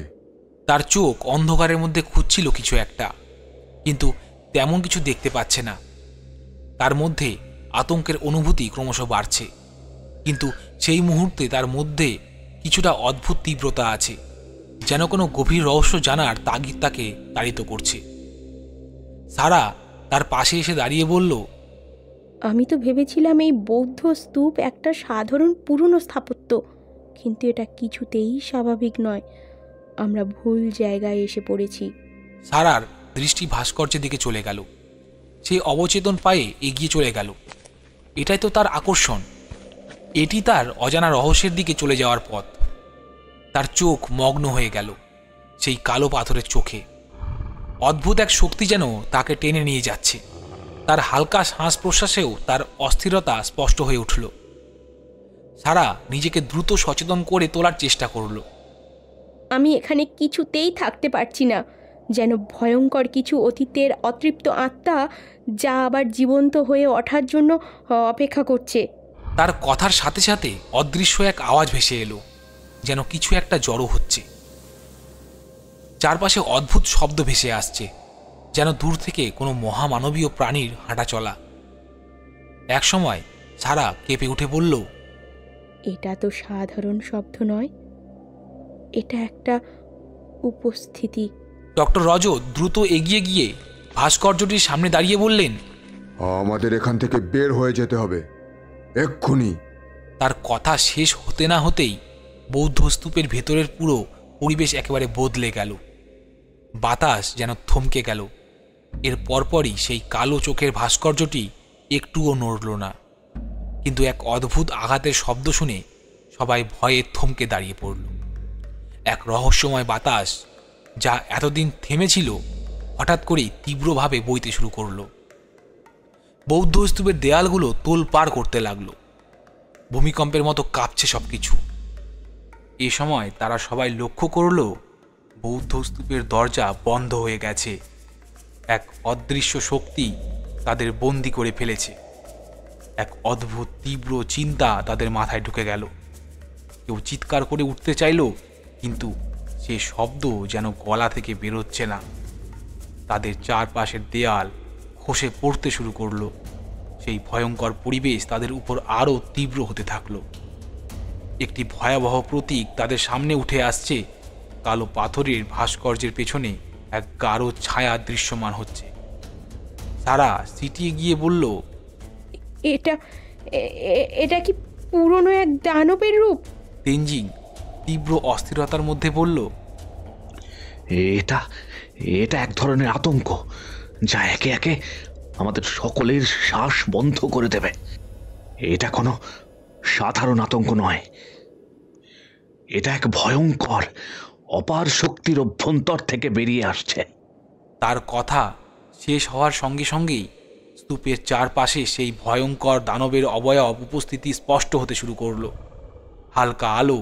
তার চোখ অন্ধকারের মধ্যে খুঁজছিল কিছু একটা, কিন্তু তেমন কিছু দেখতে পাচ্ছে না। তার মধ্যে আতঙ্কের অনুভূতি ক্রমশ বাড়ছে, কিন্তু সেই মুহূর্তে তার মধ্যে কিছুটা অদ্ভুত তীব্রতা আছে, যেন কোনো গভীর রহস্য জানার তাগিদ তাকে তাড়িত করছে। সারা তার পাশে এসে দাঁড়িয়ে বলল, আমি তো ভেবেছিলাম এই বৌদ্ধ স্তূপ একটা সাধারণ পুরনো স্থাপত্য, কিন্তু এটা কিছুতেই স্বাভাবিক নয়। আমরা ভুল জায়গায় এসে পড়েছি। সারার দৃষ্টি ভাস্কর্যের দিকে চলে গেল। সে অবচেতন পায়ে এগিয়ে চলে গেল। এটাই তো তার আকর্ষণ, এটি তার অজানা রহস্যের দিকে চলে যাওয়ার পথ। তার চোখ মগ্ন হয়ে গেল সেই কালো পাথরের চোখে। অদ্ভুত এক শক্তি যেন তাকে টেনে নিয়ে যাচ্ছে। তার হালকা শ্বাস প্রশ্বাসেও তার অস্থিরতা স্পষ্ট হয়ে উঠল। সারা নিজেকে দ্রুত সচেতন করে তোলার চেষ্টা করল। আমি এখানে কিছুতেই থাকতে পারছি না, যেন ভয়ঙ্কর কিছু অতীতের অতৃপ্ত আত্মা যা আবার জীবন্ত হয়ে ওঠার জন্য অপেক্ষা করছে। তার কথার সাথে সাথে অদৃশ্য এক আওয়াজ ভেসে এলো, যেন কিছু একটা জড়ো হচ্ছে। চারপাশে অদ্ভুত শব্দ ভেসে আসছে, যেন দূর থেকে কোনো মহামানবীয় প্রাণীর হাঁটা চলা। একসময় সারা কেঁপে উঠে বলল, এটা তো সাধারণ শব্দ নয়, এটা একটা উপস্থিতি। ডক্টর রজত দ্রুত এগিয়ে গিয়ে ভাস্কর্যটির সামনে দাঁড়িয়ে বললেন, আমাদের এখান থেকে বের হয়ে যেতে হবে এক্ষুনি। তার কথা শেষ হতে না হতেই বৌদ্ধ স্তূপের ভেতরের পুরো পরিবেশ একেবারে বদলে গেল। বাতাস যেন থমকে গেল। এর পরপরই সেই কালো চোখের ভাস্কর্যটি একটুও নড়ল না, কিন্তু এক অদ্ভুত আঘাতের শব্দ শুনে সবাই ভয়ে থমকে দাঁড়িয়ে পড়ল। এক রহস্যময় বাতাস, যা এতদিন থেমেছিল, হঠাৎ করেই তীব্রভাবে বইতে শুরু করলো। বৌদ্ধ স্তূপের দেয়ালগুলো তোলপাড় করতে লাগলো। ভূমিকম্পের মতো কাঁপছে সবকিছু। এ সময় তারা সবাই লক্ষ্য করল বৌদ্ধ স্তূপের দরজা বন্ধ হয়ে গেছে। এক অদৃশ্য শক্তি তাদের বন্দি করে ফেলেছে। এক অদ্ভুত তীব্র চিন্তা তাদের মাথায় ঢুকে গেল। কেউ চিৎকার করে উঠতে চাইল, কিন্তু সে শব্দ যেন গলা থেকে বেরোচ্ছে না। তাদের চারপাশের দেয়াল খসে পড়তে শুরু করলো। সেই ভয়ঙ্কর পরিবেশ তাদের উপর আরও তীব্র হতে থাকলো। একটি ভয়াবহ প্রতীক তাদের সামনে উঠে আসছে। কালো পাথরের ভাস্কর্যের পেছনে এক গাঢ় ছায়া দৃশ্যমান হচ্ছে। সারা সিটিয়ে গিয়ে বলল, এটা এটা কি পুরনো এক দানবের রূপ? তেনজিং তীব্র অস্থিরতার মধ্যে বলল, এটা এটা এক ধরনের আতঙ্ক, যা একে একে আমাদের সকলের শ্বাস বন্ধ করে দেবে। এটা কোনো সাধারণ আতঙ্ক নয়, এটা এক ভয়ঙ্কর অপার শক্তির অভ্যন্তর থেকে বেরিয়ে আসছে। তার কথা শেষ হওয়ার সঙ্গে সঙ্গেই স্তূপের চারপাশে সেই ভয়ঙ্কর দানবের অবয়ব উপস্থিতি স্পষ্ট হতে শুরু করলো। হালকা আলো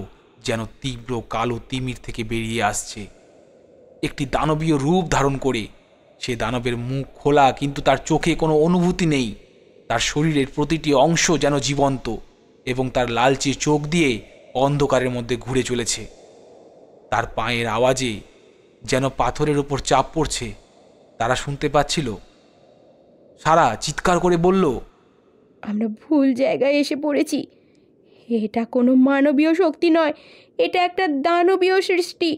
যেন তীব্র কালো তিমির থেকে বেরিয়ে আসছে, একটি দানবীয় রূপ ধারণ করে। সে দানবের মুখ খোলা, কিন্তু তার চোখে কোনো অনুভূতি নেই। তার শরীরের প্রতিটি অংশ যেন জীবন্ত, এবং তার লালচে চোখ দিয়ে অন্ধকারের মধ্যে ঘুরে চলেছে। তার পায়ের আওয়াজে যেন পাথরের উপর চাপ পড়ছে, তারা শুনতে পাচ্ছিল। সারা চিৎকার করে বলল, আমরা ভুল জায়গায় এসে পড়েছি। এটা কোনো মানবীয় শক্তি নয়, এটা একটা দানবীয় সৃষ্টি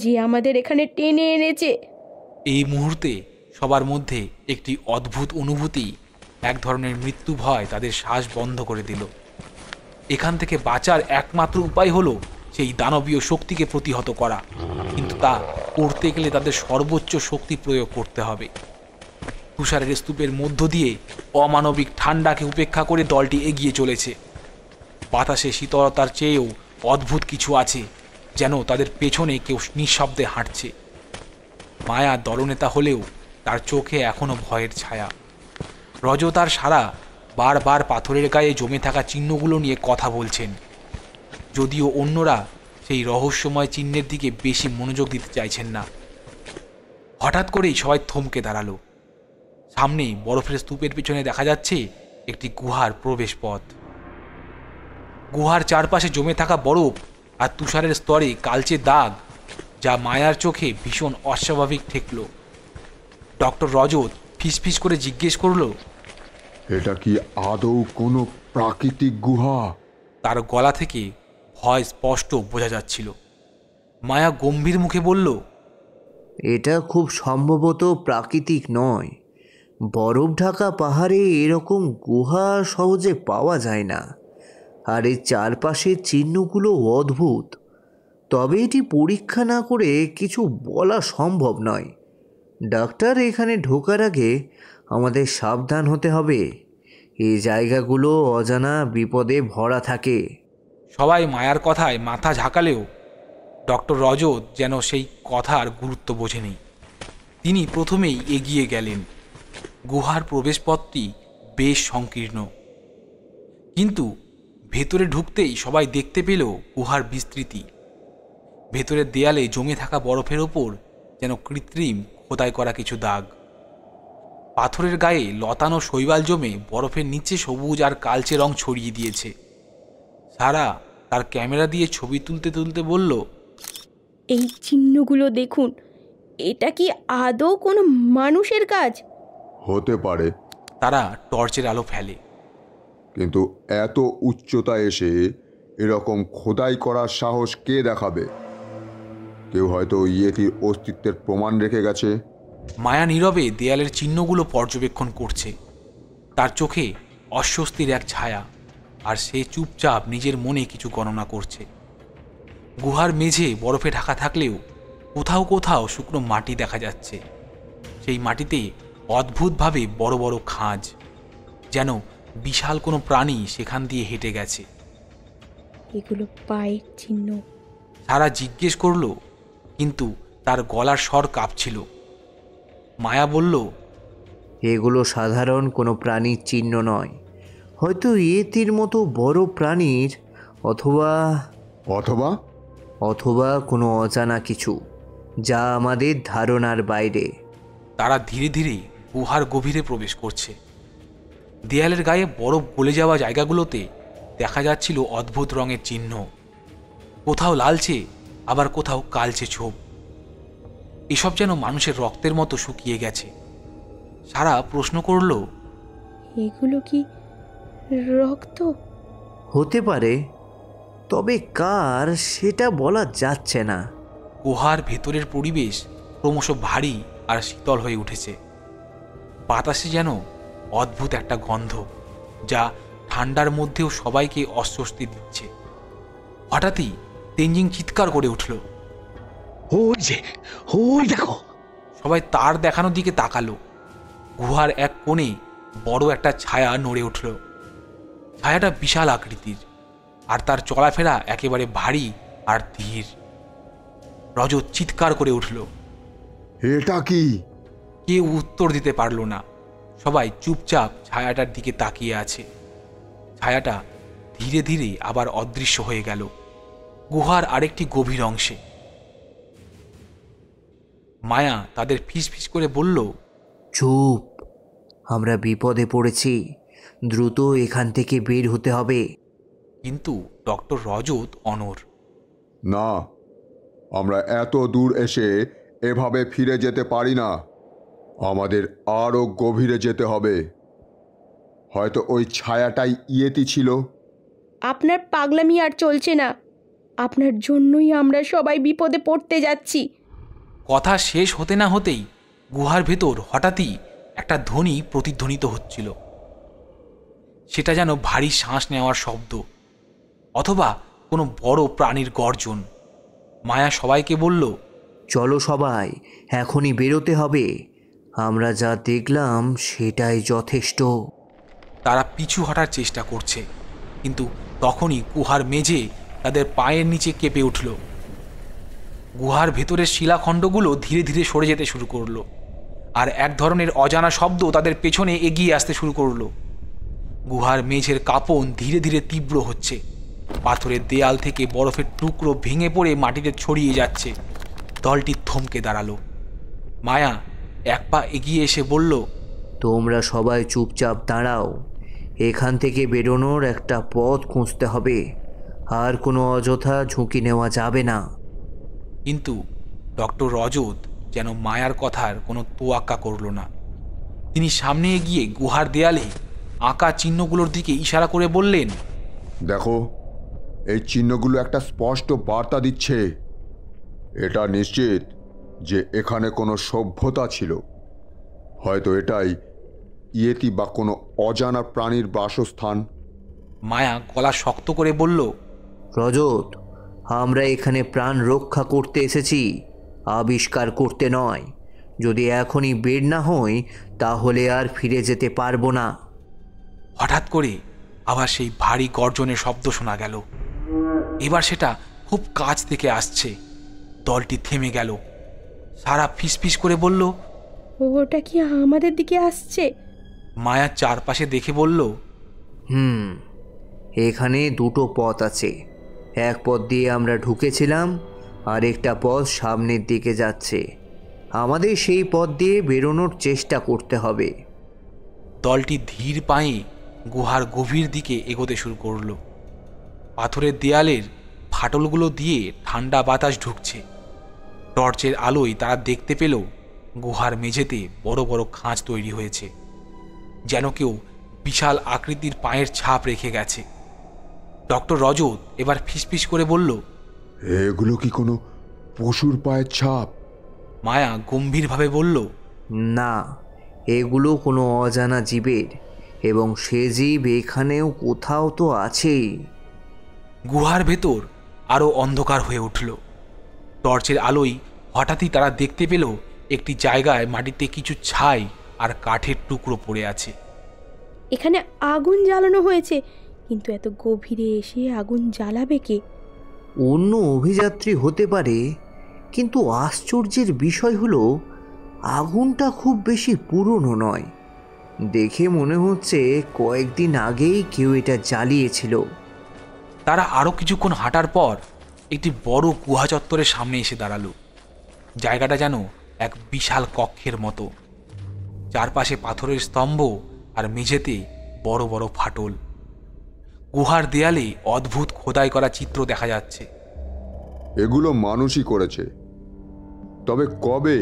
যে আমাদের এখানে টেনে এনেছে। এই মুহূর্তে সবার মধ্যে একটি অদ্ভুত অনুভূতি, এক ধরনের মৃত্যু ভয় তাদের শ্বাস বন্ধ করে দিল। এখান থেকে বাঁচার একমাত্র উপায় হলো সেই দানবীয় শক্তিকে প্রতিহত করা, কিন্তু তা করতে গেলে তাদের সর্বোচ্চ শক্তি প্রয়োগ করতে হবে। তুষারের স্তূপের মধ্য দিয়ে অমানবিক ঠান্ডাকে উপেক্ষা করে দলটি এগিয়ে চলেছে। বাতাসে শীতলতার চেয়েও অদ্ভুত কিছু আছে, যেন তাদের পেছনে কেউ নিঃশব্দে হাঁটছে। মায়া দলনেতা হলেও তার চোখে এখনো ভয়ের ছায়া। রজত আর সারা বারবার পাথরের গায়ে জমে থাকা চিহ্নগুলো নিয়ে কথা বলছেন, যদিও অন্যরা সেই রহস্যময় চিহ্নের দিকে বেশি মনোযোগ দিতে চাইছেন না। হঠাৎ করেই সবাই থমকে দাঁড়ালো। সামনে বরফের স্তূপের পিছনে দেখা যাচ্ছে একটি গুহার প্রবেশ পথ। গুহার চারপাশে জমে থাকা বরফ আর তুষারের স্তরে কালচে দাগ, যা মায়ার চোখে ভীষণ অস্বাভাবিক ঠেকল। ডক্টর রজত ফিসফিস করে জিজ্ঞেস করলো, এটা কি আদৌ কোনো প্রাকৃতিক গুহা? তার গলা থেকে ভয় স্পষ্ট বোঝা যাচ্ছিল। মায়া গম্ভীর মুখে বলল, এটা খুব সম্ভবত প্রাকৃতিক নয়। বরফ ঢাকা পাহাড়ে এরকম গুহা সহজে পাওয়া যায় না, আর এর চারপাশের চিহ্নগুলো অদ্ভুত। তবে এটি পরীক্ষা না করে কিছু বলা সম্ভব নয়। ডাক্তার, এখানে ঢোকার আগে আমাদের সাবধান হতে হবে। এই জায়গাগুলো অজানা বিপদে ভরা থাকে। সবাই মায়ার কথায় মাথা ঝাঁকালেও ডক্টর রজত যেন সেই কথার গুরুত্ব বোঝেনি। তিনি প্রথমেই এগিয়ে গেলেন। গুহার প্রবেশপথটি বেশ সংকীর্ণ, কিন্তু ভেতরে ঢুকতেই সবাই দেখতে পেল গুহার বিস্তৃতি। ভেতরের দেয়ালে জমে থাকা বরফের ওপর যেন কৃত্রিম খোদাই করা কিছু দাগ। পাথরের গায়ে লতানো শৈবাল জমে বরফের নিচে সবুজ আর কালচে রং ছড়িয়ে দিয়েছে। সারা তার ক্যামেরা দিয়ে ছবি তুলতে তুলতে বলল, এই চিহ্নগুলো দেখুন, এটা কি আদৌ কোনো মানুষের কাজ? হতে পারে, তারা টর্চের আলো ফেলে। কিন্তু এত উচ্চতায় এসে এরকম খোদাই করার সাহস কে দেখাবে? কেউ হয়তো ইয়েতির অস্তিত্বের প্রমাণ রেখে গেছে। মায়া নীরবে দেয়ালের চিহ্নগুলো পর্যবেক্ষণ করছে। তার চোখে অস্বস্তির এক ছায়া, আর সে চুপচাপ নিজের মনে কিছু গণনা করছে। গুহার মেঝে বরফে ঢাকা থাকলেও কোথাও কোথাও শুকনো মাটি দেখা যাচ্ছে। সেই মাটিতে অদ্ভুতভাবে বড় বড় খাঁজ, যেন বিশাল কোনো প্রাণী সেখান দিয়ে হেঁটে গেছে। এগুলো পায়ের চিহ্ন। সারা জিজ্ঞেস করলো, কিন্তু তার গলার স্বর কাঁপছিল। মায়া বলল, এগুলো সাধারণ কোনো প্রাণীর চিহ্ন নয়। হয়তো ইয়েতির মতো বড় প্রাণীর, অথবা অথবা অথবা কোনো অজানা কিছু, যা আমাদের ধারণার বাইরে। তারা ধীরে ধীরে গুহার গভীরে প্রবেশ করছে। দেয়ালের গায়ে বরফ গলে যাওয়া জায়গাগুলোতে দেখা যাচ্ছিল অদ্ভুত রঙের চিহ্ন, কোথাও লালচে, আবার কোথাও কালচে ছোপ। এসব যেন মানুষের রক্তের মতো শুকিয়ে গেছে। সারা প্রশ্ন করল, এগুলো কি রক্ত? হতে পারে, তবে কার সেটা বলা যাচ্ছে না। গুহার ভেতরের পরিবেশ ক্রমশ ভারী আর শীতল হয়ে উঠেছে। বাতাসে যেন অদ্ভুত একটা গন্ধ, যা ঠান্ডার মধ্যেও সবাইকে অস্বস্তি দিচ্ছে। হঠাৎই তেনজিং চিৎকার করে উঠল, ওই যে, ওই দেখো! সবাই তার দেখানোর দিকে তাকালো। গুহার এক কোণে বড় একটা ছায়া নড়ে উঠল। ছায়াটা বিশাল আকৃতির, আর তার চলাফেরা একেবারে ভারী আর ধীর। রজত চিৎকার করে উঠল। এটা কি? কেউ উত্তর দিতে পারল না। সবাই চুপচাপ ছায়াটার দিকে তাকিয়ে আছে। ছায়াটা ধীরে ধীরে আবার অদৃশ্য হয়ে গেল গুহার আরেকটি গভীর অংশে। মায়া তাদের ফিসফিস করে বলল, চুপ, আমরা বিপদে পড়েছি, দ্রুত এখান থেকে বের হতে হবে। কিন্তু ডক্টর রজত অনড়। না, আমরা এত দূর এসে এভাবে ফিরে যেতে পারি না। আমাদের আরও গভীরে যেতে হবে। হয়তো ওই ছায়াটাই ইয়েতি ছিল। আপনার পাগলামি আর চলছে না। আপনার জন্যই আমরা সবাই বিপদে পড়তে যাচ্ছি। কথা শেষ হতে না হতেই গুহার ভেতর হঠাৎই একটা ধ্বনি প্রতিধ্বনিত হচ্ছিল। সেটা যেন ভারী শ্বাস নেওয়ার শব্দ, অথবা কোনো বড় প্রাণীর গর্জন। মায়া সবাইকে বলল, চলো সবাই, এখনই বেরোতে হবে। আমরা যা দেখলাম সেটাই যথেষ্ট। তারা পিছু হটার চেষ্টা করছে, কিন্তু তখনই গুহার মেঝে তাদের পায়ের নিচে কেঁপে উঠল। গুহার ভেতরের শিলাখণ্ডগুলো ধীরে ধীরে সরে যেতে শুরু করলো, আর এক ধরনের অজানা শব্দ তাদের পেছনে এগিয়ে আসতে শুরু করলো। গুহার মেঝের কাঁপন ধীরে ধীরে তীব্র হচ্ছে। পাথরের দেয়াল থেকে বরফের টুকরো ভেঙে পড়ে মাটিতে ছড়িয়ে যাচ্ছে। দলটি থমকে দাঁড়ালো। মায়া এক পা এগিয়ে এসে বলল, তোমরা সবাই চুপচাপ দাঁড়াও। এখান থেকে বেরোনোর একটা পথ খুঁজতে হবে, আর কোনো অযথা ঝুঁকি নেওয়া যাবে না। কিন্তু ডক্টর রজত যেন মায়ার কথার কোনো তোয়াক্কা করল না। তিনি সামনে এগিয়ে গুহার দেয়ালে আঁকা চিহ্নগুলোর দিকে ইশারা করে বললেন, দেখো, এই চিহ্নগুলো একটা স্পষ্ট বার্তা দিচ্ছে। এটা নিশ্চিত যে এখানে কোনো সভ্যতা ছিল। হয়তো এটাই ইয়েতি বা কোনো অজানা প্রাণীর বাসস্থান। মায়া গলা শক্ত করে বলল, রজত, আমরা এখানে প্রাণ রক্ষা করতে এসেছি, আবিষ্কার করতে নয়। যদি এখনই বের না হই তাহলে আর ফিরে যেতে পারবো না। হঠাৎ করে আবার সেই ভারী গর্জনের শব্দ শোনা গেল। এবার সেটা খুব কাছ থেকে আসছে। দলটি থেমে গেল। সারা ফিসফিস করে বলল, ওটা কি আমাদের দিকে আসছে? মায়া চারপাশে দেখে বলল, এখানে দুটো পথ আছে। এক পথ দিয়ে আমরা ঢুকেছিলাম, আর একটা পথ সামনের দিকে যাচ্ছে। আমাদের সেই পথ দিয়ে বেরোনোর চেষ্টা করতে হবে। দলটি ধীর পায়ে গুহার গভীর দিকে এগোতে শুরু করলো। পাথরের দেয়ালের ফাটলগুলো দিয়ে ঠান্ডা বাতাস ঢুকছে। টর্চের আলোয় তারা দেখতে পেল গুহার মেঝেতে বড় বড় খাঁজ তৈরি হয়েছে, যেন কেউ বিশাল আকৃতির পায়ের ছাপ রেখে গেছে। ডক্টর রজত এবার ফিসফিস করে বলল, এগুলো কি কোনো পশুর পায়ের ছাপ? মায়া গম্ভীরভাবে বলল, না, এগুলো কোনো অজানা জীবের, এবং সে জীব এখানেও কোথাও তো আছেই। গুহার ভেতর আরও অন্ধকার হয়ে উঠল। টর্চের আলোয় হঠাৎই তারা দেখতে পেল একটি জায়গায় মাটিতে কিছু ছাই আর কাঠের টুকরো পড়ে আছে। এখানে আগুন জ্বালানো হয়েছে, কিন্তু এত গভীরে এসে আগুন জ্বালাবে কে? অন্য অভিযাত্রী হতে পারে, কিন্তু আশ্চর্যের বিষয় হলো আগুনটা খুব বেশি পুরনো নয়। দেখে মনে হচ্ছে কয়েকদিন আগেই কেউ এটা জ্বালিয়েছিল। তারা আরও কিছুক্ষণ হাঁটার পর একটি বড় গুহা চত্বরের সামনে এসে দাঁড়ালো। জায়গাটা যেন এক বিশাল কক্ষের মতো। চারপাশে পাথরের স্তম্ভ আর মেঝেতে বড় বড় ফাটল। গুহার দেয়ালে অদ্ভুত খোদাই করা চিত্র দেখা যাচ্ছে। এগুলো মানুষই করেছে, তবে কবে?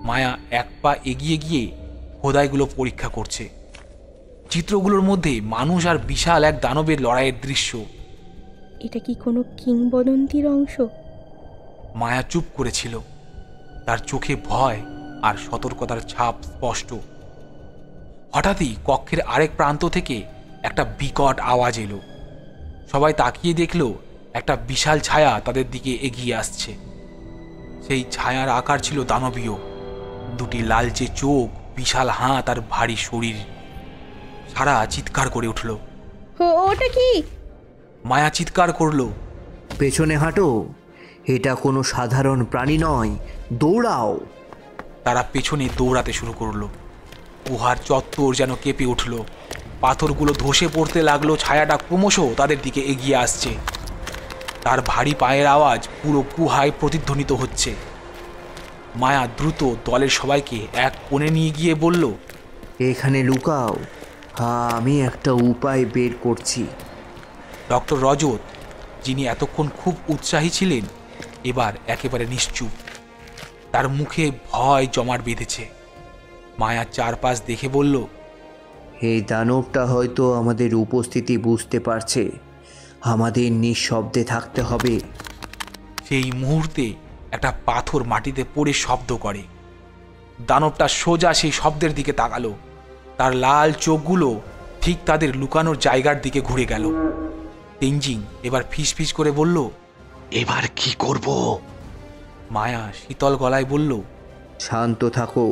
মায়া এক পা এগিয়ে গিয়ে খোদাইগুলো পরীক্ষা করছে। চিত্রগুলোর মধ্যে মানুষ আর বিশাল এক দানবের লড়াইয়ের দৃশ্য। এটা কি কোনো কিংবদন্তির অংশ? মায়া চুপ করেছিল। তার চোখে ভয় আর সতর্কতার ছাপ স্পষ্ট। হঠাৎই কক্ষের আরেক প্রান্ত থেকে একটা বিকট আওয়াজ এলো। সবাই তাকিয়ে দেখল একটা বিশাল ছায়া তাদের দিকে এগিয়ে আসছে। সেই ছায়ার আকার ছিল দানবীয়। দুটি লালচে চোখ, বিশাল হাত আর ভারী শরীর। সারা চিৎকার করে উঠল। ওটা কি? মায়া চিৎকার করল, পেছনে হাঁটো, এটা কোনো সাধারণ প্রাণী নয়, দৌড়াও। তারা পেছনে দৌড়াতে শুরু করলো। গুহার চত্বর যেন কেঁপে উঠল। পাথরগুলো ধসে পড়তে লাগলো। ছায়াটা ক্রমশ তাদের দিকে এগিয়ে আসছে। তার ভারী পায়ের আওয়াজ পুরো গুহায় প্রতিধ্বনিত হচ্ছে। মায়া দ্রুত দলের সবাইকে এক কোণে নিয়ে গিয়ে বলল, এখানে লুকাও, আমি একটা উপায় বের করছি। ডক্টর রজত, যিনি এতক্ষণ খুব উৎসাহী ছিলেন, এবার একেবারে নিশ্চুপ। তার মুখে ভয় জমাট বেঁধেছে। মায়া চারপাশ দেখে বলল, এই দানবটা হয়তো আমাদের উপস্থিতি বুঝতে পারছে। আমাদের নিঃশব্দে থাকতে হবে। সেই মুহূর্তে একটা পাথর মাটিতে পড়ে শব্দ করে। দানবটা সোজা সেই শব্দের দিকে তাকালো। তার লাল চোখগুলো ঠিক তাদের লুকানোর জায়গার দিকে ঘুরে গেল। তেনজিং এবার ফিসফিস করে বলল, এবার কি করব? মায়া শীতল গলায় বলল, শান্ত থাকো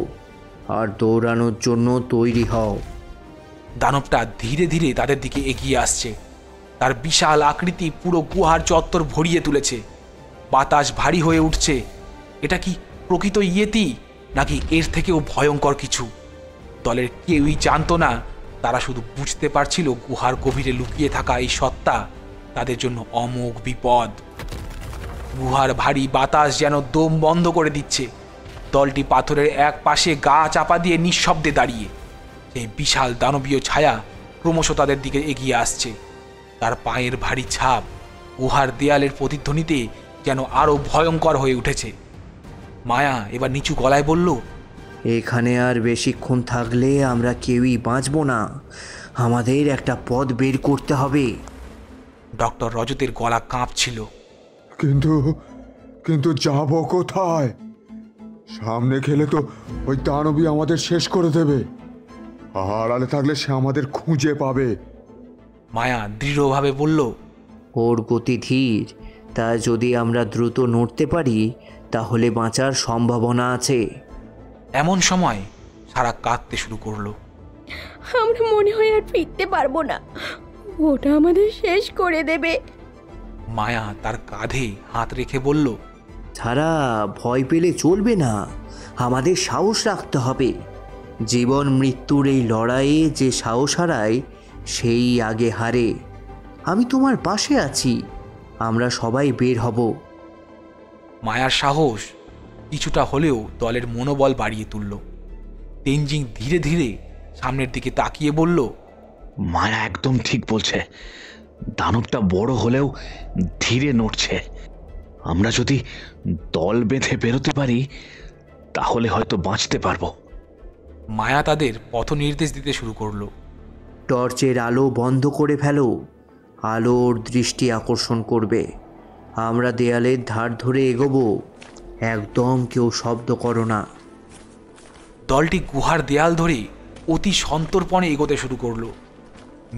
আর দৌড়ানোর জন্য তৈরি হও। দানবটা ধীরে ধীরে তাদের দিকে এগিয়ে আসছে। তার বিশাল আকৃতি পুরো গুহার চত্বর ভরিয়ে তুলেছে। বাতাস ভারী হয়ে উঠছে। এটা কি প্রকৃত ইয়েতি, নাকি এর থেকেও ভয়ঙ্কর কিছু? দলের কেউই জানতো না তারা শুধু বুঝতে পারছিল গুহার গভীরে লুকিয়ে থাকা এই সত্তা তাদের জন্য অমোঘ বিপদ। গুহার ভারী বাতাস যেন দম বন্ধ করে দিচ্ছে। দলটি পাথরের এক পাশে গা চাপা দিয়ে নিঃশব্দে দাঁড়িয়ে। সেই বিশাল দানবীয় ছায়া ক্রমশ তাদের দিকে এগিয়ে আসছে। তার পায়ের ভারী ছাপ গুহার দেয়ালের প্রতিধ্বনিতে যেন আরো ভয়ঙ্কর হয়ে উঠেছে। মায়া এবার নিচু গলায় বলল, এখানে আর বেশিক্ষণ থাকলে আমরা কেউই বাঁচব না। আমাদের একটা পথ বের করতে হবে। ডক্টর রজতের গলা কাঁপছিল। কিন্তু কিন্তু যাব কোথায়? সামনে খেলে তো ওই দানবী আমাদের শেষ করে দেবে, আড়ালে থাকলে সে আমাদের খুঁজে পাবে। মায়া দৃঢ়ভাবে বলল, ওর গতি ধীর, তা যদি আমরা দ্রুত নড়তে পারি তাহলে বাঁচার সম্ভাবনা আছে। এমন সময় সারা কাঁদতে শুরু করলো। আমরা মনে হয় আর ফিরতে পারবো না, ওটা আমাদের শেষ করে দেবে। মায়া তার কাঁধে হাত রেখে বলল, ছাড়া ভয় পেলে চলবে না, আমাদের সাহস রাখতে হবে। জীবন মৃত্যুর এই লড়াইয়ে যে সাহস হারায় সেই আগে হারে। আমি তোমার পাশে আছি, আমরা সবাই বের হব। মায়ার সাহস কিছুটা হলেও দলের মনোবল বাড়িয়ে তুলল। তেনজিং ধীরে ধীরে সামনের দিকে তাকিয়ে বলল, মায়া একদম ঠিক বলছে। দানবটা বড় হলেও ধীরে নড়ছে। আমরা যদি দল বেঁধে বেরোতে পারি তাহলে হয়তো বাঁচতে পারবো। মায়া তাদের পথ নির্দেশ দিতে শুরু করলো। টর্চের আলো বন্ধ করে ফেলো, আলোর দৃষ্টি আকর্ষণ করবে। আমরা দেয়ালের ধার ধরে এগোবো, একদম কেউ শব্দ করো না। দলটি গুহার দেয়াল ধরে অতি সন্তর্পণে এগোতে শুরু করলো।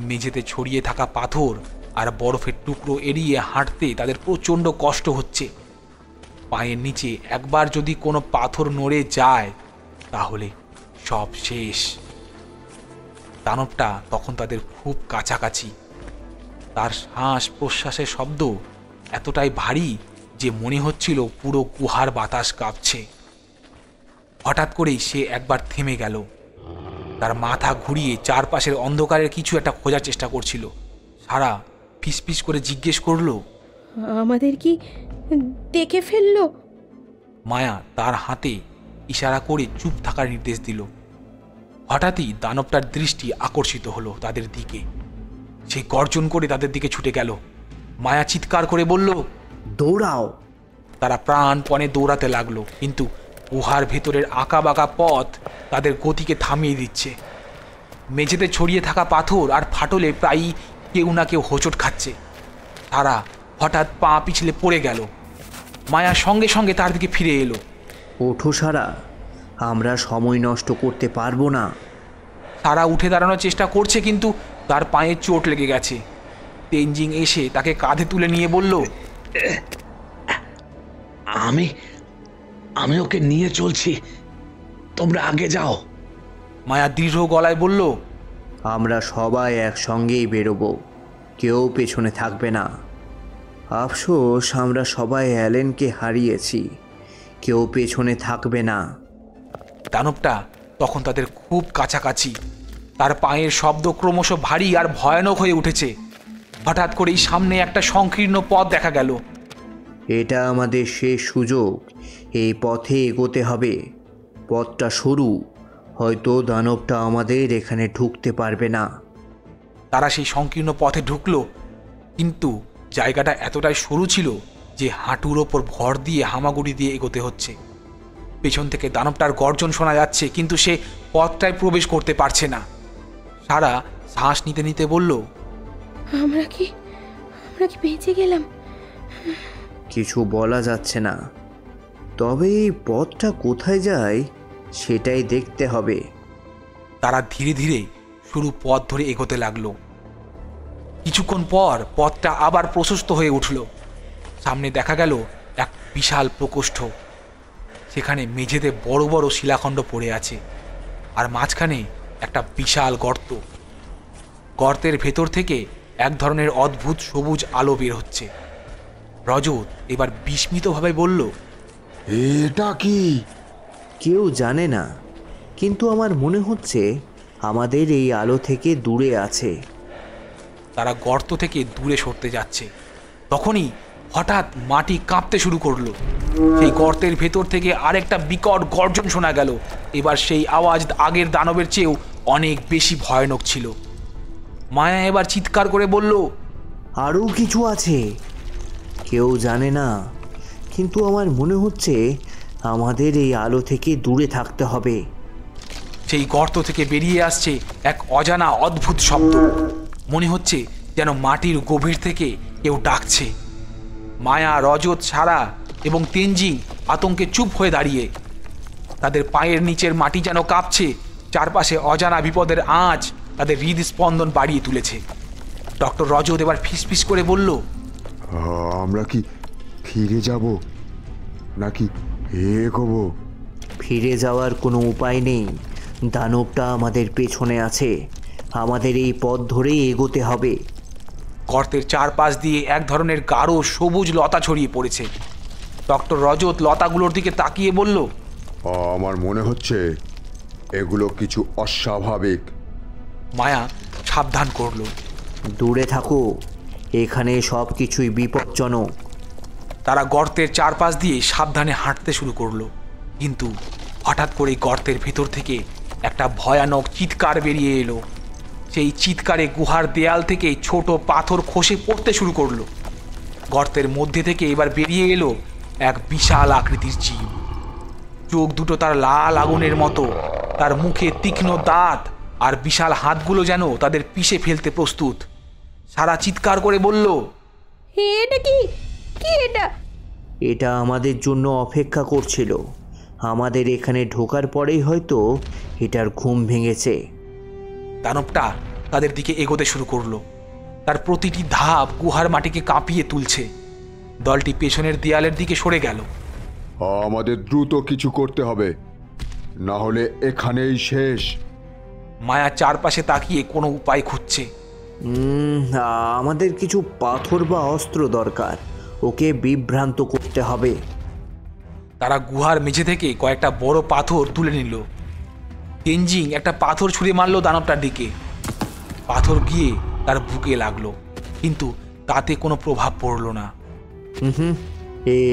মেঝেতে ছড়িয়ে থাকা পাথর আর বরফের টুকরো এড়িয়ে হাঁটতে তাদের প্রচণ্ড কষ্ট হচ্ছে। পায়ের নিচে একবার যদি কোনো পাথর নড়ে যায় তাহলে সব শেষ। দানবটা তখন তাদের খুব কাছাকাছি। তার শ্বাস প্রশ্বাসের শব্দ এতটাই ভারী যে মনে হচ্ছিল পুরো গুহার বাতাস কাঁপছে। হঠাৎ করেই সে একবার থেমে গেল। তার মাথা ঘুরিয়ে চারপাশের অন্ধকারের কিছু একটা খোঁজার চেষ্টা করছিল। সারা ফিসফিস করে জিজ্ঞেস করলো, আমাদের কি দেখে ফেললো? মায়া তার হাতে ইশারা করে চুপ থাকার নির্দেশ দিল। হঠাৎই দানবটার দৃষ্টি আকর্ষিত হলো তাদের দিকে। সে গর্জন করে তাদের দিকে ছুটে গেল। মায়া চিৎকার করে বলল, দৌড়াও। তারা প্রাণপণে দৌড়াতে লাগলো, কিন্তু গুহার ভেতরের আঁকা বাঁকা পথ তাদের গতিকে থামিয়ে দিচ্ছে। মেঝেতে ছড়িয়ে থাকা পাথর আর ফাটলে প্রায়ই কেউ না কেউ হোঁচট খাচ্ছে। তারা হঠাৎ পা পিছলে পড়ে গেল। মায়া সঙ্গে সঙ্গে তার দিকে ফিরে এলো। ওঠো সারা, আমরা সময় নষ্ট করতে পারবো না। তারা উঠে দাঁড়ানোর চেষ্টা করছে, কিন্তু তার পায়ে চোট লেগে গেছে। তেনজিং এসে তাকে কাঁধে তুলে নিয়ে বলল, আমি আমি ওকে নিয়ে চলছি, তোমরা আগে যাও। মায়া দৃঢ় গলায় বলল, আমরা সবাই একসঙ্গেই বেরোবো, কেউ পেছনে থাকবে না। আফসোস আমরা সবাই অ্যালেনকে হারিয়েছি, কেউ পেছনে থাকবে না। দানবটা তখন তাদের খুব কাছাকাছি। তার পায়ের শব্দ ক্রমশ ভারী আর ভয়ানক হয়ে উঠেছে। হঠাৎ করেই সামনে একটা সংকীর্ণ পথ দেখা গেল। এটা আমাদের শেষ সুযোগ, এই পথে এগোতে হবে। পথটা সরু, হয়তো দানবটা আমাদের এখানে ঢুকতে পারবে না। তারা সেই সংকীর্ণ পথে ঢুকলো, কিন্তু জায়গাটা এতটাই সরু ছিল যে হাঁটুর ওপর ভর দিয়ে হামাগুড়ি দিয়ে এগোতে হচ্ছে। পেছন থেকে দানবটার গর্জন শোনা যাচ্ছে, কিন্তু সে পথটায় প্রবেশ করতে পারছে না। সারা শ্বাস নিতে নিতে বলল, আমরা কি বেঁচে গেলাম? কিছু বলা যাচ্ছে না, তবে এই পথটা কোথায় যায় সেটাই দেখতে হবে। তারা ধীরে ধীরে সরু পথ ধরে এগোতে লাগলো। কিছুক্ষণ পর পথটা আবার প্রশস্ত হয়ে উঠল। সামনে দেখা গেল এক বিশাল প্রকোষ্ঠ। সেখানে মেঝেতে বড় বড় শিলাখণ্ড পড়ে আছে, আর মাঝখানে একটা বিশাল গর্ত। গর্তের ভেতর থেকে এক ধরনের অদ্ভুত সবুজ আলো বের হচ্ছে। রজত এবার বিস্মিতভাবে বলল, এটা কি? কেউ জানে না, কিন্তু আমার মনে হচ্ছে আমাদের এই আলো থেকে দূরে আছে। তারা গর্ত থেকে দূরে সরতে যাচ্ছে, তখনই হঠাৎ মাটি কাঁপতে শুরু করলো। সেই গর্তের ভেতর থেকে আরেকটা বিকট গর্জন শোনা গেল। এবার সেই আওয়াজ আগের দানবের চেয়েও অনেক বেশি ভয়ানক ছিল। মায়া এবার চিৎকার করে বলল, আরও কিছু আছে, কেউ জানে না, কিন্তু আমার মনে হচ্ছে আমাদের এই আলো থেকে দূরে থাকতে হবে। সেই গর্ত থেকে বেরিয়ে আসছে এক অজানা অদ্ভুত শব্দ। মনে হচ্ছে যেন মাটির গভীর থেকে কেউ ডাকছে। মায়া, রজত, সারা এবং তেনজিং আতঙ্কে চুপ হয়ে দাঁড়িয়ে। তাদের পায়ের নিচের মাটি যেন কাঁপছে। চারপাশে অজানা বিপদের আঁচ তাদের হৃদস্পন্দন বাড়িয়ে তুলেছে। ডক্টর রজত এবার ফিসফিস করে বলল, আমরা কি ফিরে যাব নাকি এগোবো? ফিরে যাওয়ার কোনো উপায় নেই। দানবটা আমাদের পেছনে আছে, আমাদের এই পথ ধরেই এগোতে হবে। গর্তের চারপাশ দিয়ে এক ধরনের গাঢ় সবুজ লতা ছড়িয়ে পড়েছে। ডক্টর রজত লতাগুলোর দিকে তাকিয়ে বলল, আমার মনে হচ্ছে এগুলো কিছু অস্বাভাবিক। মায়া সাবধান করলো, দূরে থাকো, এখানে সব কিছুই বিপজ্জনক। তারা গর্তের চারপাশ দিয়ে সাবধানে হাঁটতে শুরু করলো। কিন্তু হঠাৎ করে গর্তের ভেতর থেকে একটা ভয়ানক চিৎকার বেরিয়ে এলো। সেই চিৎকারে গুহার দেয়াল থেকে ছোট পাথর খসে পড়তে শুরু করলো। গর্তের মধ্যে থেকে এবার বেরিয়ে এলো এক বিশাল আকৃতির জীব। চোখ দুটো তার লাল আগুনের মতো, তার মুখে তীক্ষ্ণ দাঁত, আর বিশাল হাতগুলো যেন তাদের পিষে ফেলতে প্রস্তুত। সারা চিৎকার করে বলল, এটা কি কি এটা? এটা আমাদের জন্য অপেক্ষা করছিল। আমাদের এখানে ঢোকার পরেই হয়তো এটার ঘুম ভেঙেছে। দানবটা তাদের দিকে এগোতে শুরু করলো। তার প্রতিটি ধাপ গুহার মাটিকে কাঁপিয়ে তুলছে। দলটি পেছনের দেয়ালের দিকে সরে গেল। আমাদের দ্রুত কিছু করতে হবে, না হলে এখানেই শেষ। মায়া চারপাশে তাকিয়ে কোনো উপায় খুঁজছে। আমাদের কিছু পাথর বা অস্ত্র দরকার, ওকে বিভ্রান্ত করতে হবে। তারা গুহার মেঝে থেকে কয়েকটা বড় পাথর তুলে নিল। তেনজিং একটা পাথর ছুঁড়ে মারল দানবটার দিকে। পাথর গিয়ে তার বুকে লাগলো, কিন্তু তাতে কোনো প্রভাব পড়ল না।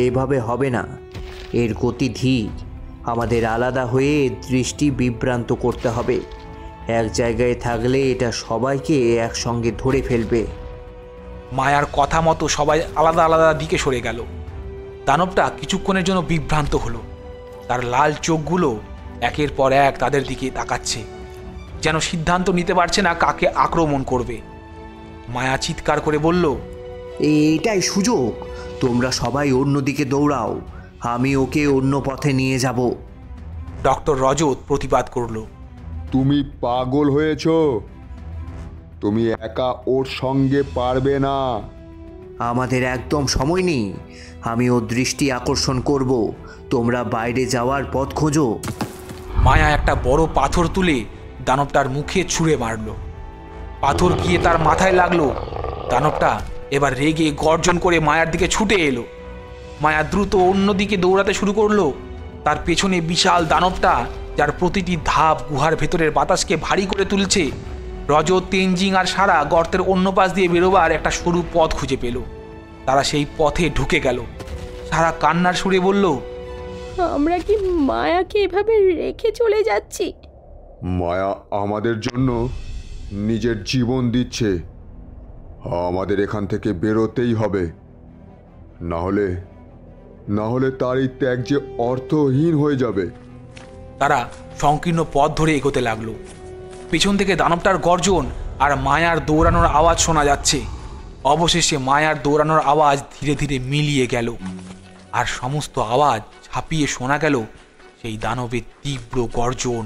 এভাবে হবে না, এর গতি ধীর। আমাদের আলাদা হয়ে দৃষ্টি বিভ্রান্ত করতে হবে। এক জায়গায় থাকলে এটা সবাইকে একসঙ্গে ধরে ফেলবে। মায়ার কথা মতো সবাই আলাদা আলাদা দিকে সরে গেল। দানবটা কিছুক্ষণের জন্য বিভ্রান্ত হলো। তার লাল চোখগুলো একের পর এক তাদের দিকে তাকাচ্ছে, যেন সিদ্ধান্ত নিতে পারছে না কাকে আক্রমণ করবে। মায়া চিৎকার করে বলল, এটাই সুযোগ, তোমরা সবাই অন্যদিকে দৌড়াও, আমি ওকে অন্য পথে নিয়ে যাব। ডক্টর রজত প্রতিবাদ করল, তুমি পাগল হয়েছ? তুমি একা ওর সঙ্গে পারবে না। আমাদের একদম সময় নেই, আমি ওর দৃষ্টি আকর্ষণ করব, তোমরা বাইরে যাওয়ার পথ খোঁজো। মায়া একটা বড় পাথর তুলে দানবটার মুখে ছুঁড়ে মারল। পাথর গিয়ে তার মাথায় লাগলো। দানবটা এবার রেগে গর্জন করে মায়ার দিকে ছুটে এলো। মায়া দ্রুত অন্যদিকে দৌড়াতে শুরু করলো। তার পেছনে বিশাল দানবটা, যার প্রতিটি ধাপ গুহার ভেতরের বাতাসকে ভারী করে তুলছে। রজত, তেনজিং আর সারা গর্তের অন্য পাশ দিয়ে বেরোবার একটা সরু পথ খুঁজে পেল। তারা সেই পথে ঢুকে গেল। সারা কান্নার সুরে বলল, আমরা কি মায়াকে এভাবে রেখে চলে যাচ্ছি? মায়া আমাদের জন্য নিজের জীবন দিচ্ছে। আমাদের এখান থেকে বেরোতেই হবে, না হলে তার এই ত্যাগ যে অর্থহীন হয়ে যাবে। তারা সংকীর্ণ পথ ধরে এগোতে লাগলো। পেছন থেকে দানবটার গর্জন আর মায়ার দৌড়ানোর আওয়াজ শোনা যাচ্ছে। অবশেষে মায়ার দৌড়ানোর আওয়াজ ধীরে ধীরে মিলিয়ে গেল, আর সমস্ত আওয়াজ ছাপিয়ে শোনা গেল সেই দানবের তীব্র গর্জন।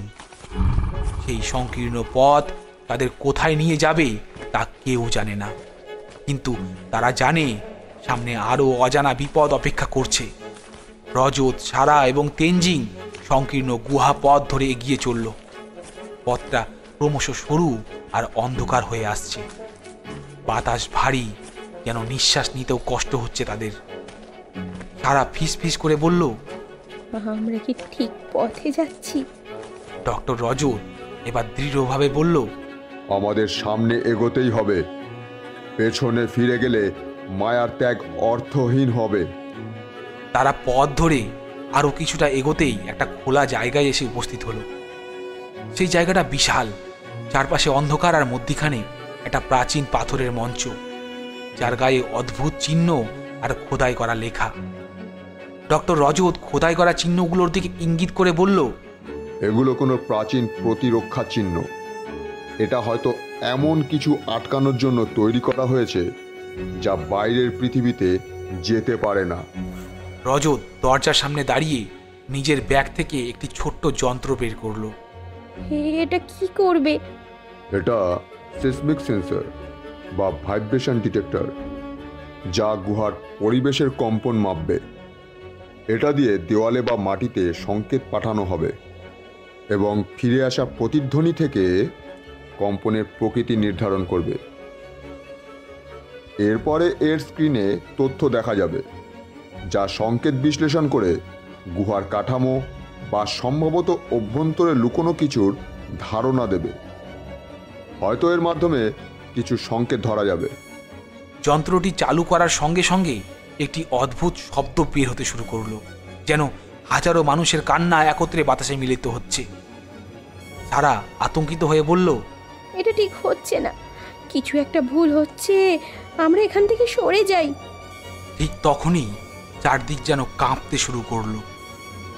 সেই সংকীর্ণ পথ তাদের কোথায় নিয়ে যাবে তা কেউ জানে না, কিন্তু তারা জানে সামনে আরও অজানা বিপদ অপেক্ষা করছে। রজত, সারা এবং তেনজিং সংকীর্ণ গুহা পথ ধরে এগিয়ে চলল। পথটা ক্রমশ সরু আর অন্ধকার হয়ে আসছে। বাতাস ভারী, যেন নিঃশ্বাস নিতেও কষ্ট হচ্ছে তাদের। সারা ফিস ফিস করে বলল, আমরা কি ঠিক পথে যাচ্ছি? ডক্টর রজত এবার দৃঢ়ভাবে বলল, আমাদের সামনে এগোতেই হবে। পেছনে ফিরে গেলে মায়ার ত্যাগ অর্থহীন হবে। তারা পথ ধরে আরও কিছুটা এগোতেই একটা খোলা জায়গায় এসে উপস্থিত হলো। সেই জায়গাটা বিশাল, চারপাশে অন্ধকার আর মধ্যিখানে একটা প্রাচীন পাথরের মঞ্চ, যার গায়ে অদ্ভুত চিহ্ন আর খোদাই করা লেখা। ডক্টর রজত খোদাই করা চিহ্নগুলোর দিকে ইঙ্গিত করে বলল, এগুলো কোনো প্রাচীন প্রতিরক্ষা চিহ্ন। এটা হয়তো এমন কিছু আটকানোর জন্য তৈরি করা হয়েছে যা বাইরের পৃথিবীতে যেতে পারে না। রজত দরজার সামনে দাঁড়িয়ে নিজের ব্যাগ থেকে একটি ছোট্ট যন্ত্র বের করলো। এটা কি করবে? এটা সিসমিক সেন্সর বা ভাইব্রেশন ডিটেক্টর, যা গুহার পরিবেশের কম্পন মাপবে। এটা দিয়ে দেওয়ালে বা মাটিতে সংকেত পাঠানো হবে এবং ফিরে আসা প্রতিধ্বনি থেকে কম্পনের প্রকৃতি নির্ধারণ করবে। এরপরে এর স্ক্রিনে তথ্য দেখা যাবে, যা সংকেত বিশ্লেষণ করে গুহার কাঠামো বা সম্ভবত অভ্যন্তরে লুকোনো কিছুর ধারণা দেবে। হয়তো এর মাধ্যমে কিছু সংকেত ধরা যাবে। যন্ত্রটি চালু করার সঙ্গে সঙ্গে একটি অদ্ভুত শব্দ বের হতে শুরু করলো, যেন হাজারো মানুষের কান্না একত্রে বাতাসে মিলিত হচ্ছে। সারা আতঙ্কিত হয়ে বলল, এটা ঠিক হচ্ছে না, কিছু একটা ভুল হচ্ছে, আমরা এখান থেকে সরে যাই। ঠিক তখনই চারদিক যেন কাঁপতে শুরু করলো।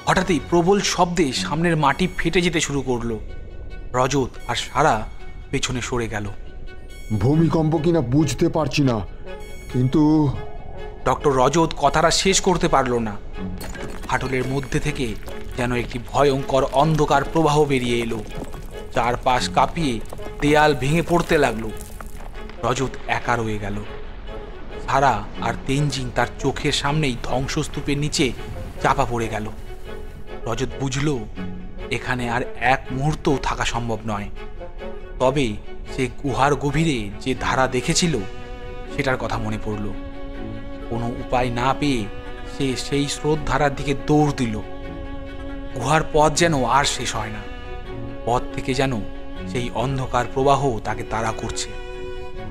হঠাৎই প্রবল শব্দে সামনের মাটি ফেটে যেতে শুরু করলো। রজত আর সারা পেছনে সরে গেল। ভূমিকম্প কিনা বুঝতে পারছি না, কিন্তু ডক্টর রজত কথাটা শেষ করতে পারল না। ফাটলের মধ্যে থেকে যেন একটি ভয়ঙ্কর অন্ধকার প্রবাহ বেরিয়ে এলো, চারপাশ কাঁপিয়ে দেয়াল ভেঙে পড়তে লাগলো। রজত একা রয়ে গেল। সারা আর তেনজিং তার চোখের সামনেই ধ্বংসস্তূপের নিচে চাপা পড়ে গেল। রজত বুঝল এখানে আর এক মুহূর্তও থাকা সম্ভব নয়। তবে সে গুহার গভীরে যে ধারা দেখেছিল সেটার কথা মনে পড়ল। কোনো উপায় না পেয়ে সে সেই স্রোত ধারার দিকে দৌড় দিল। গুহার পথ যেন আর শেষ হয় না। পথ থেকে যেন সেই অন্ধকার প্রবাহ তাকে তাড়া করছে।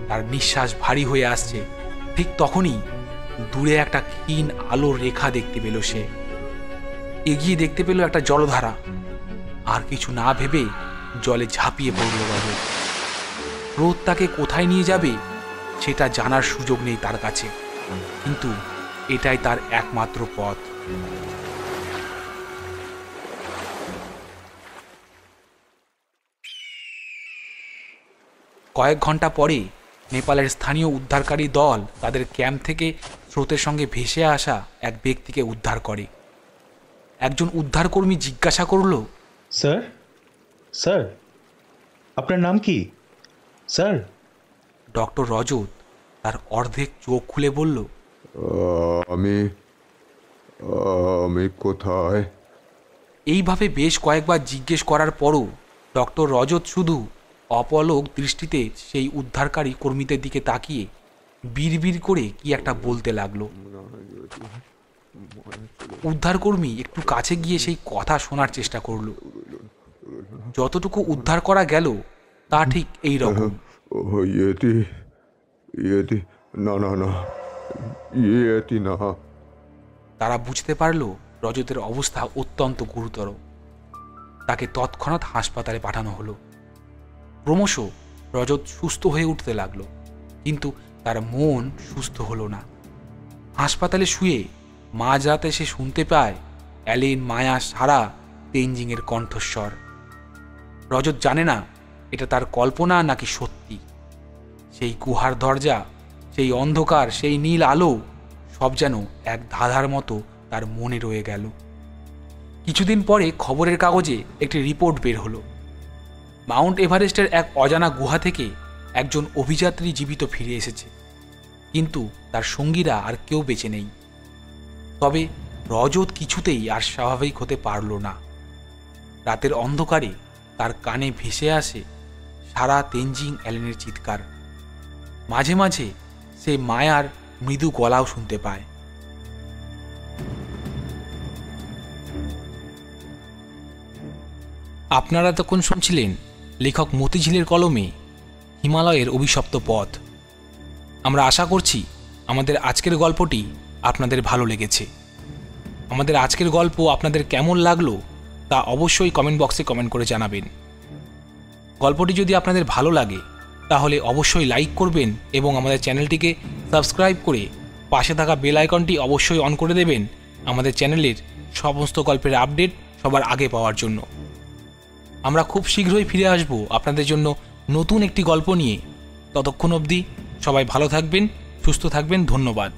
তার নিঃশ্বাস ভারী হয়ে আসছে। ঠিক তখনই দূরে একটা ক্ষীণ আলোর রেখা দেখতে পেল সে। এগিয়ে দেখতে পেল একটা জলধারা। আর কিছু না ভেবে জলে ঝাঁপিয়ে পড়ল রজত। স্রোত তাকে কোথায় নিয়ে যাবে সেটা জানার সুযোগ নেই তার কাছে, কিন্তু এটাই তার একমাত্র পথ। কয়েক ঘন্টা পরে নেপালের স্থানীয় উদ্ধারকারী দল তাদের ক্যাম্প থেকে স্রোতের সঙ্গে ভেসে আসা এক ব্যক্তিকে উদ্ধার করে। একজন উদ্ধারকর্মী জিজ্ঞাসা করল, স্যার, স্যার, আপনার নাম কি স্যার? ডক্টর রজত তার অর্ধেক চোখ খুলে বলল, আমি কোথায়? এইভাবে বেশ কয়েকবার জিজ্ঞেস করার পরও ডক্টর রজত শুধু অপলক দৃষ্টিতে সেই উদ্ধারকারী কর্মীদের দিকে তাকিয়ে বিড়বিড় করে কি একটা বলতে লাগলো। উদ্ধারকর্মী একটু কাছে গিয়ে সেই কথা শোনার চেষ্টা করলো। যতটুকু উদ্ধার করা গেল তা ঠিক এই রকম। না। তারা বুঝতে পারল রজতের অবস্থা অত্যন্ত গুরুতর। তাকে তৎক্ষণাৎ হাসপাতালে পাঠানো হলো। ক্রমশ রজত সুস্থ হয়ে উঠতে লাগলো, কিন্তু তার মন সুস্থ হলো না। হাসপাতালে শুয়ে মাঝরাতে সে শুনতে পায় অ্যালেন, মায়া, সারা, তেনজিংয়ের কণ্ঠস্বর। রজত জানে না এটা তার কল্পনা নাকি সত্যি। সেই গুহার দরজা, সেই অন্ধকার, সেই নীল আলো সব যেন এক ধাঁধার মতো তার মনে রয়ে গেল। কিছুদিন পরে খবরের কাগজে একটি রিপোর্ট বের হলো। মাউন্ট এভারেস্টের এক অজানা গুহা থেকে একজন অভিযাত্রী জীবিত ফিরে এসেছে, কিন্তু তার সঙ্গীরা আর কেউ বেঁচে নেই। তবে রজত কিছুতেই আর স্বাভাবিক হতে পারল না। রাতের অন্ধকারে তার কানে ভেসে আসে সারা, তেনজিং, অ্যালেনের চিৎকার। মাঝে মাঝে সে মায়ার মৃদু গলাও শুনতে পায়। আপনারা তখন শুনছিলেন লেখক মতিঝিলের কলমে হিমালয়ের অভিশপ্ত পথ। আমরা আশা করছি আমাদের আজকের গল্পটি আপনাদের ভালো লেগেছে। আমাদের আজকের গল্প আপনাদের কেমন লাগলো তা অবশ্যই কমেন্ট বক্সে কমেন্ট করে জানাবেন। গল্পটি যদি আপনাদের ভালো লাগে তাহলে অবশ্যই লাইক করবেন এবং আমাদের চ্যানেলটিকে সাবস্ক্রাইব করে পাশে থাকা বেল আইকনটি অবশ্যই অন করে দেবেন আমাদের চ্যানেলের সমস্ত গল্পের আপডেট সবার আগে পাওয়ার জন্য। আমরা খুব শীঘ্রই ফিরে আসব আপনাদের জন্য নতুন একটি গল্প নিয়ে। ততক্ষণ অবধি সবাই ভালো থাকবেন, সুস্থ থাকবেন। ধন্যবাদ।